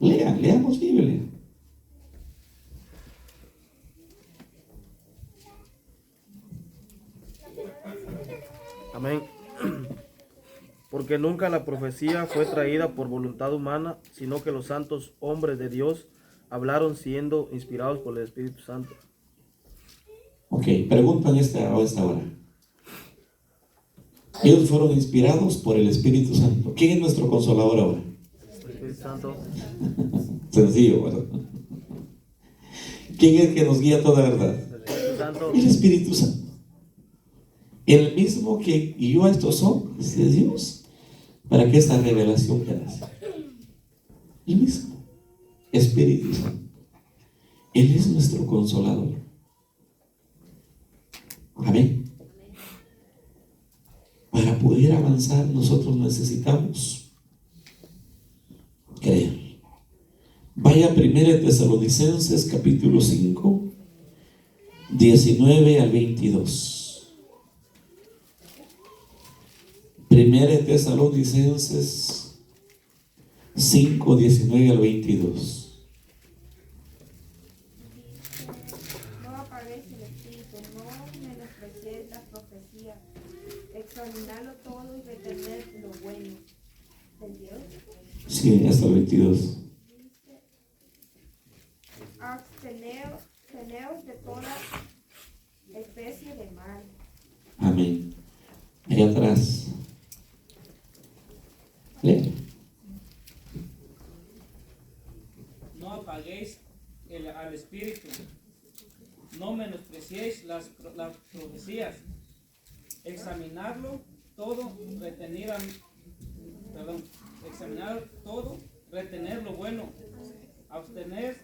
Leamos Biblia. Amén. Porque nunca la profecía fue traída por voluntad humana, sino que los santos hombres de Dios hablaron siendo inspirados por el Espíritu Santo. Ok, preguntan a esta hora. Ellos fueron inspirados por el Espíritu Santo. ¿Quién es nuestro consolador ahora? El Espíritu Santo. Sencillo, ¿verdad? ¿Quién es el que nos guía a toda verdad? El Espíritu Santo. El Espíritu Santo. El mismo que guió a estos hombres de Dios para que esta revelación quedase. El mismo Espíritu Santo. Él es nuestro consolador. Amén. Para poder avanzar nosotros necesitamos creer. Vaya a 1 Tesalonicenses capítulo 5, 19 al 22. 1 Tesalonicenses 5, 19 al 22. No apaguéis el espíritu, no menospreciéis la profecía, examinadlo todo y retener lo bueno. ¿Entendió? Sí, hasta el 22. Absteneos de toda especie de mal. Amén. Allá atrás. Lea. No apaguéis al Espíritu, no menospreciéis las profecías, examinarlo todo, examinar todo, retener lo bueno, absteneros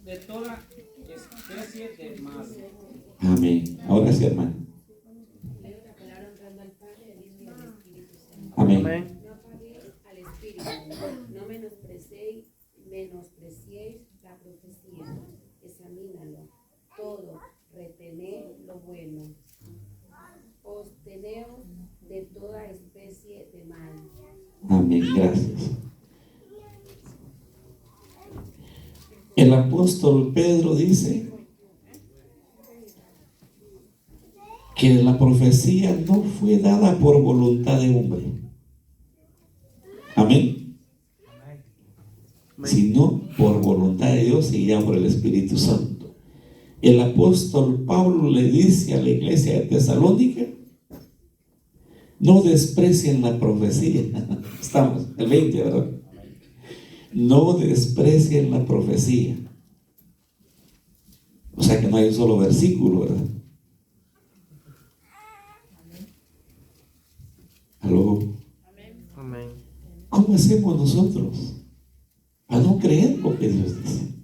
de toda especie de mal. Amén. Ahora sí, hermano. Amén. Amén. No apaguéis al Espíritu, no menospreciéis la profecía, examínalo todo, retened lo bueno, absteneos de toda especie de mal. Amén. Gracias. El apóstol Pedro dice que la profecía no fue dada por voluntad de hombre. Amén. Sino por voluntad de Dios y ya por el Espíritu Santo. El apóstol Pablo le dice a la iglesia de Tesalónica: no desprecien la profecía. Estamos, el 20, ¿verdad? No desprecien la profecía. O sea que no hay un solo versículo, ¿verdad? ¿Aló? Amén. ¿Cómo hacemos nosotros para no creer lo que Dios dice?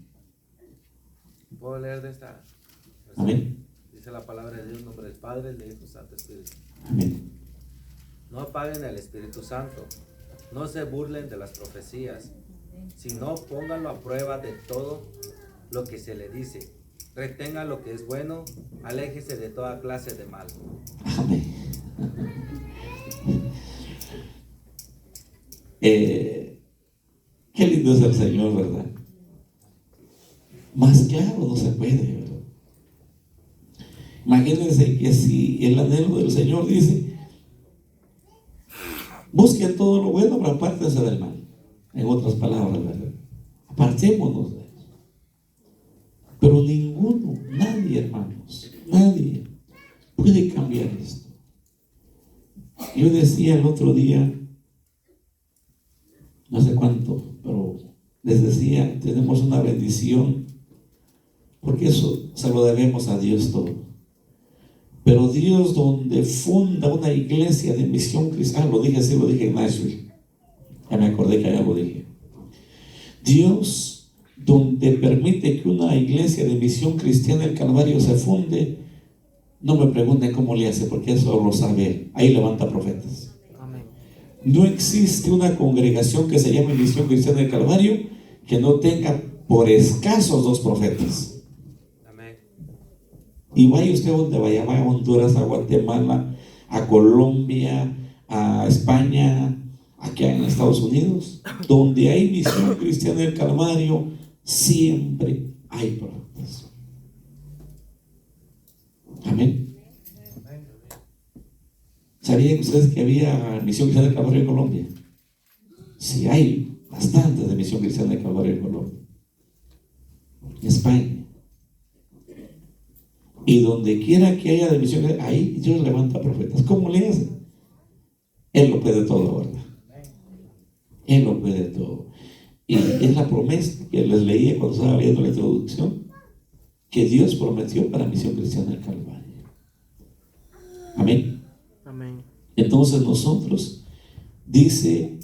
¿Puedo leer de esta? Amén. Dice la palabra de Dios en nombre del Padre, del Hijo y Santo Espíritu. Amén. No apaguen el Espíritu Santo, no se burlen de las profecías, sino pónganlo a prueba de todo lo que se le dice. Retengan lo que es bueno, aléjese de toda clase de mal. Amén. Qué lindo es el Señor, ¿verdad? Más claro no se puede, ¿verdad? Imagínense que si el anhelo del Señor dice: busquen todo lo bueno, pero apártense del mal. En otras palabras, ¿verdad? Apartémonos de eso. Pero ninguno, nadie, hermanos, nadie puede cambiar esto. Yo decía el otro día, no sé cuánto, pero les decía, tenemos una bendición, porque eso se lo debemos a Dios todo. Pero Dios, donde funda una iglesia de misión cristiana, lo dije así, lo dije en Nashville, ya me acordé que allá lo dije. Dios, donde permite que una iglesia de misión cristiana del Calvario se funde, no me pregunten cómo le hace, porque eso lo sabe él. Ahí levanta profetas. Amén. No existe una congregación que se llame Misión Cristiana del Calvario que no tenga por escasos 2 profetas. Amén. Y vaya usted a donde vaya a Honduras, a Guatemala, a Colombia, a España, aquí en Estados Unidos, donde hay Misión Cristiana del Calvario, siempre hay profetas. Amén. ¿Sabían ustedes que había Misión Cristiana del Calvario en Colombia? Sí, hay bastantes de Misión Cristiana del Calvario en Colombia, en España. Y donde quiera que haya de misión, ahí Dios levanta profetas. ¿Cómo le hace? Él lo puede todo, ¿verdad? Él lo puede todo. Y es la promesa que les leía cuando estaba leyendo la introducción, que Dios prometió para Misión Cristiana del Calvario. Amén. Amén. Entonces nosotros, dice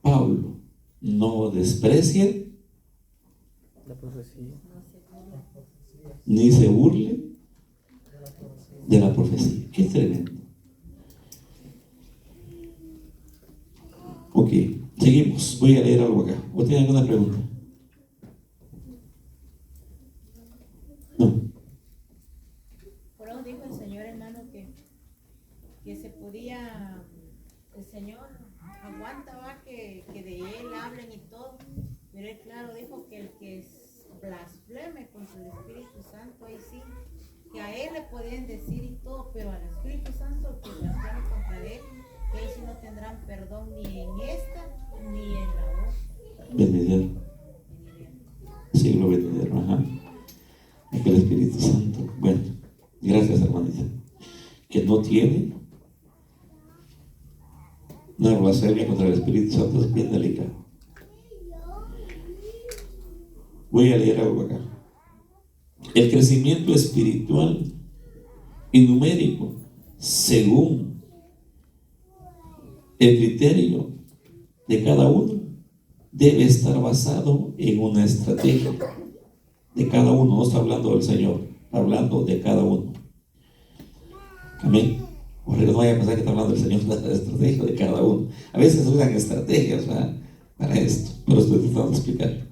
Pablo, no desprecien La profecía. ni se burle de la profecía. Qué tremendo. Ok, seguimos. Voy a leer algo acá. ¿O tiene alguna pregunta? No. Por eso dijo el Señor, hermano, que se podía, el Señor aguanta que de Él hablen y todo, pero Él claro dijo que el que blasfeme contra el Espíritu Santo, ahí sí, que a Él le podían decir y todo, pero al Espíritu Santo que blasfeme contra Él, que ahí sí no tendrán perdón ni en esta ni en la otra. Venidero. Siglo venidero, ajá. Aquel Espíritu Santo. Bueno, gracias, hermanita. Que no tiene una blasfemia contra el Espíritu Santo es bien delicado. Voy a leer algo acá. El crecimiento espiritual y numérico, según el criterio de cada uno, debe estar basado en una estrategia de cada uno. No está hablando del Señor, está hablando de cada uno. Amén. Porque no vaya a pensar que está hablando del Señor, la estrategia de cada uno. A veces usan estrategias para esto, pero estoy tratando de explicar.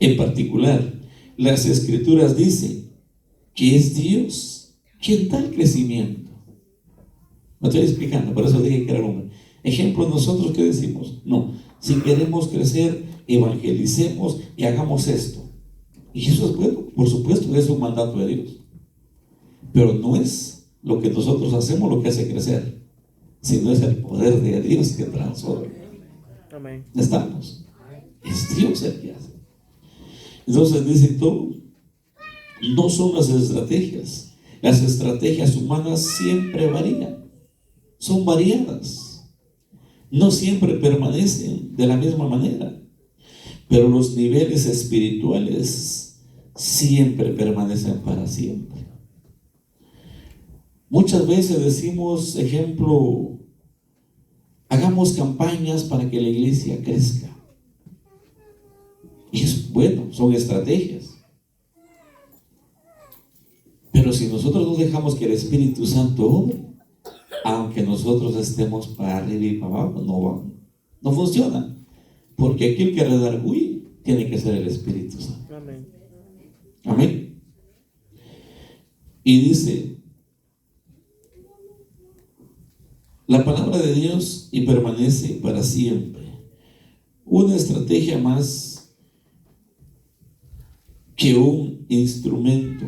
En particular, las Escrituras dicen que es Dios quien da el crecimiento. Me estoy explicando, por eso dije que era hombre. Ejemplo, nosotros ¿qué decimos? No, si queremos crecer, evangelicemos y hagamos esto. Y eso es bueno, por supuesto, es un mandato de Dios. Pero no es lo que nosotros hacemos lo que hace crecer, sino es el poder de Dios que transforma. Amén. ¿Estamos? Es Dios el que hace. Entonces dice todo, no son las estrategias. Las estrategias humanas siempre varían, son variadas, no siempre permanecen de la misma manera, pero los niveles espirituales siempre permanecen para siempre. Muchas veces decimos, ejemplo, hagamos campañas para que la iglesia crezca. Y es bueno, son estrategias. Pero si nosotros no dejamos que el Espíritu Santo obre, aunque nosotros estemos para arriba y para abajo, no funciona. Porque aquí el que redarguye tiene que ser el Espíritu Santo. Amén. Amén. Y dice la palabra de Dios y permanece para siempre. Una estrategia más que un instrumento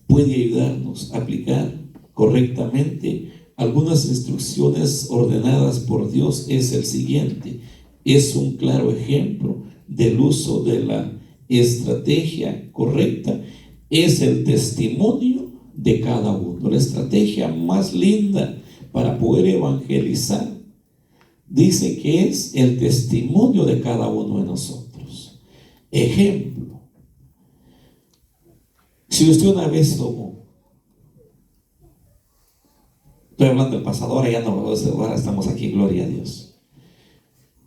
puede ayudarnos a aplicar correctamente algunas instrucciones ordenadas por Dios es el siguiente. Es un claro ejemplo del uso de la estrategia correcta. Es el testimonio de cada uno. La estrategia más linda para poder evangelizar, dice que es el testimonio de cada uno de nosotros. Ejemplo. Si usted una vez tomó, estoy hablando del pasado, ahora ya no, ahora estamos aquí, gloria a Dios.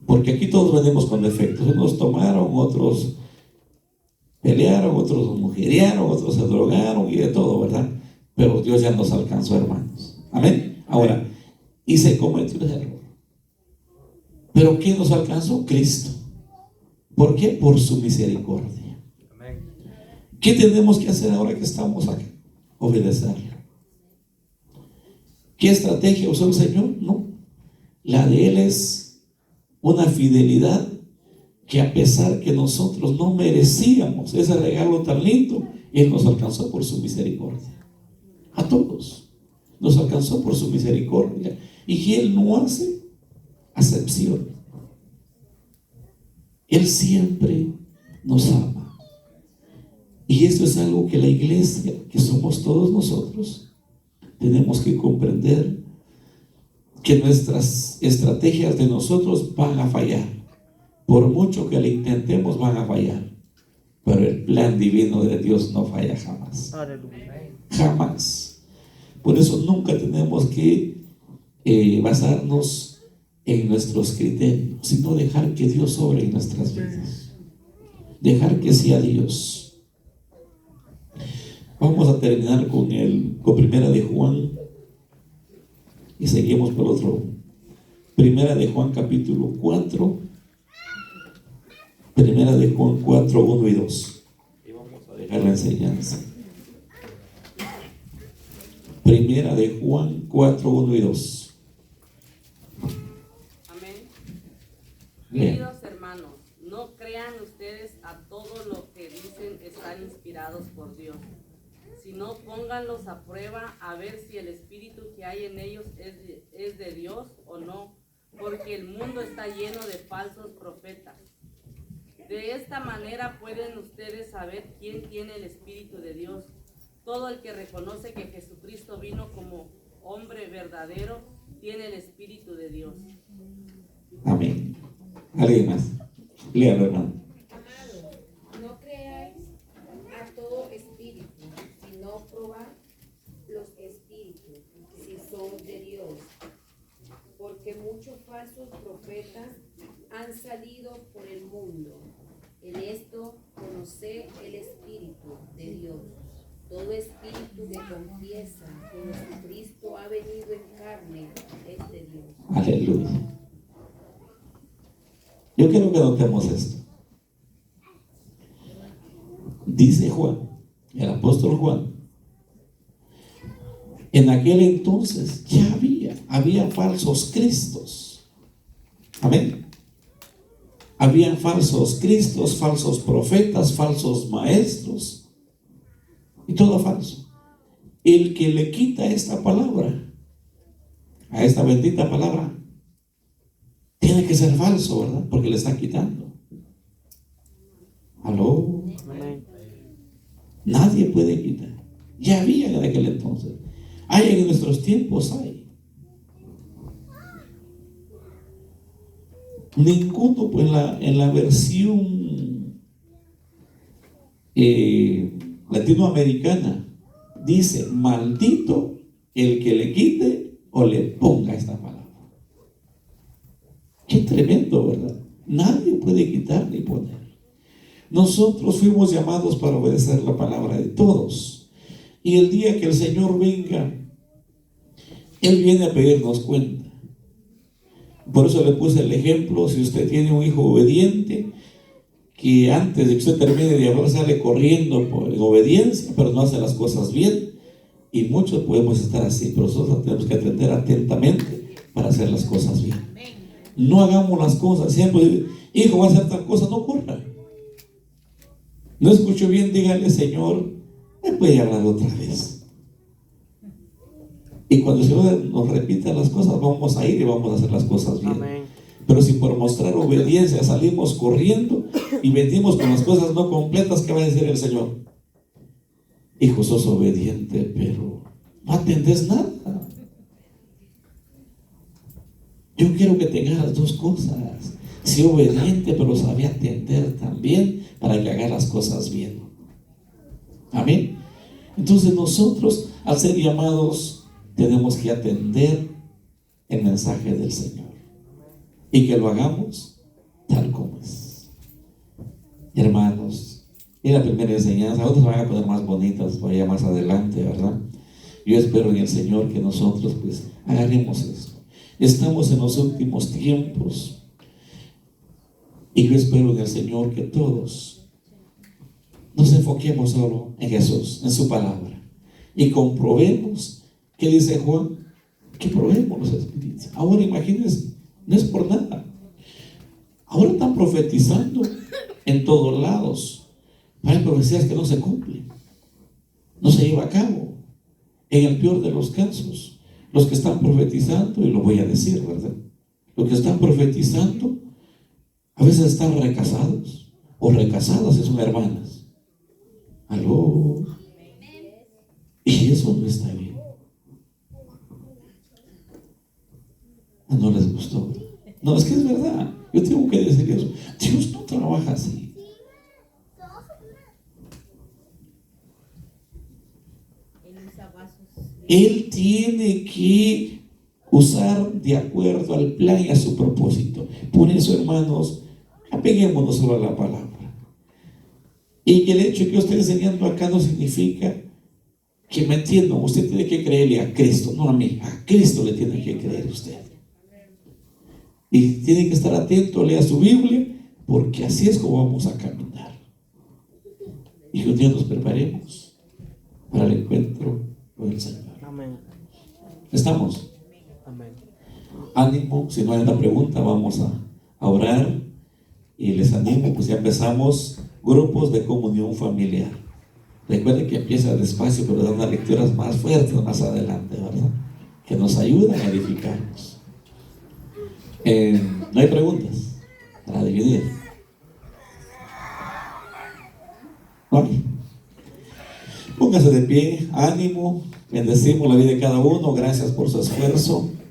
Porque aquí todos venimos con defectos. Unos tomaron, otros pelearon, otros mujeriaron, otros se drogaron y de todo, ¿verdad? Pero Dios ya nos alcanzó, hermanos. Amén. Ahora, y se cometió el error. Pero ¿quién nos alcanzó? Cristo. ¿Por qué? Por su misericordia. ¿Qué tenemos que hacer ahora que estamos aquí? Obedecerlo. ¿Qué estrategia usó el Señor? No. La de Él es una fidelidad que, a pesar que nosotros no merecíamos ese regalo tan lindo, Él nos alcanzó por su misericordia. A todos nos alcanzó por su misericordia, y que Él no hace acepción. Él siempre nos ama, y esto es algo que la iglesia, que somos todos nosotros, tenemos que comprender, que nuestras estrategias de nosotros van a fallar. Por mucho que le intentemos, van a fallar, pero el plan divino de Dios no falla jamás. Jamás. Por eso nunca tenemos que basarnos en nuestros criterios, sino dejar que Dios obre en nuestras vidas, dejar que sea Dios. Vamos a terminar con Primera de Juan, y seguimos por otro. Primera de Juan capítulo 4. Primera de Juan 4, 1 y 2. Y vamos a dejar la enseñanza. Primera de Juan 4, 1 y 2. Amén. Bien. Queridos hermanos, no crean ustedes a todo lo que dicen están inspirados por Dios, sino pónganlos a prueba a ver si el espíritu que hay en ellos es de Dios o no, porque el mundo está lleno de falsos profetas. De esta manera pueden ustedes saber quién tiene el Espíritu de Dios. Todo el que reconoce que Jesucristo vino como hombre verdadero tiene el Espíritu de Dios. Amén. ¿Alguien más? Léalo, hermano. Amados, no creáis a todo espíritu, sino probad los espíritus, si son de Dios. Porque muchos falsos profetas han salido por el mundo. En esto conoced el Espíritu de Dios. Todo espíritu que confiesa que Jesucristo ha venido en carne es de Dios. Aleluya. Yo quiero que notemos esto. Dice Juan, el apóstol Juan, en aquel entonces ya había falsos cristos. Amén. Habían falsos cristos, falsos profetas, falsos maestros, y todo falso. El que le quita esta palabra, a esta bendita palabra, tiene que ser falso, ¿verdad? Porque le está quitando. ¿Aló? Nadie puede quitar. Ya había en aquel entonces. Hay en nuestros tiempos, hay. Ninguno, pues en la versión latinoamericana dice: maldito el que le quite o le ponga esta palabra. Qué tremendo, ¿verdad? Nadie puede quitar ni poner. Nosotros fuimos llamados para obedecer la palabra de todos, y el día que el Señor venga, Él viene a pedirnos cuenta. Por eso le puse el ejemplo: si usted tiene un hijo obediente, que antes de que usted termine de hablar sale corriendo en obediencia, pero no hace las cosas bien. Y muchos podemos estar así, pero nosotros tenemos que atender atentamente para hacer las cosas bien. No hagamos las cosas siempre: hijo, va a hacer tal cosa, no corra. No escucho bien, dígale: Señor, ¿me puede hablar otra vez? Y cuando el Señor nos repita las cosas, vamos a ir y vamos a hacer las cosas bien. Amén. Pero si por mostrar obediencia salimos corriendo y venimos con las cosas no completas, ¿qué va a decir el Señor? Hijo, sos obediente, pero no atendés nada. Yo quiero que tengas las dos cosas. Sé obediente, pero sabe atender también para que haga las cosas bien. Amén. Entonces nosotros, al ser llamados, tenemos que atender el mensaje del Señor y que lo hagamos tal como es. Hermanos, y la primera enseñanza, otras van a poner más bonitas vaya más adelante, ¿verdad? Yo espero en el Señor que nosotros pues agarremos esto. Estamos en los últimos tiempos y yo espero en el Señor que todos nos enfoquemos solo en Jesús, en su palabra, y comprobemos, ¿qué dice Juan? Que probemos los espíritus. Ahora imagínense, no es por nada. Ahora están profetizando en todos lados. Hay profecías que no se cumplen, no se lleva a cabo. En el peor de los casos, los que están profetizando, y lo voy a decir, ¿verdad? Los que están profetizando a veces están recasados o recasadas, son hermanas. Aló. Y eso no está bien. No les gustó. No, es que es verdad. Yo tengo que decir eso. Dios no trabaja así. Él tiene que usar de acuerdo al plan y a su propósito. Por eso, hermanos, apeguémonos solo a la palabra. Y que el hecho que yo esté enseñando acá no significa que me entiendan. Usted tiene que creerle a Cristo, no a mí. A Cristo le tiene que creer usted. Y tiene que estar atento, lea su Biblia, porque así es como vamos a caminar. Y que un día nos preparemos para el encuentro con el Señor. Amén. ¿Estamos? Amén. Ánimo, si no hay una pregunta, vamos a orar. Y les animo, pues ya empezamos grupos de comunión familiar. Recuerden que empieza despacio, pero dan las lecturas más fuertes más adelante, ¿verdad? Que nos ayudan a edificarnos. No hay preguntas para dividir. ¿Vale? Póngase de pie, ánimo, bendecimos la vida de cada uno, gracias por su esfuerzo.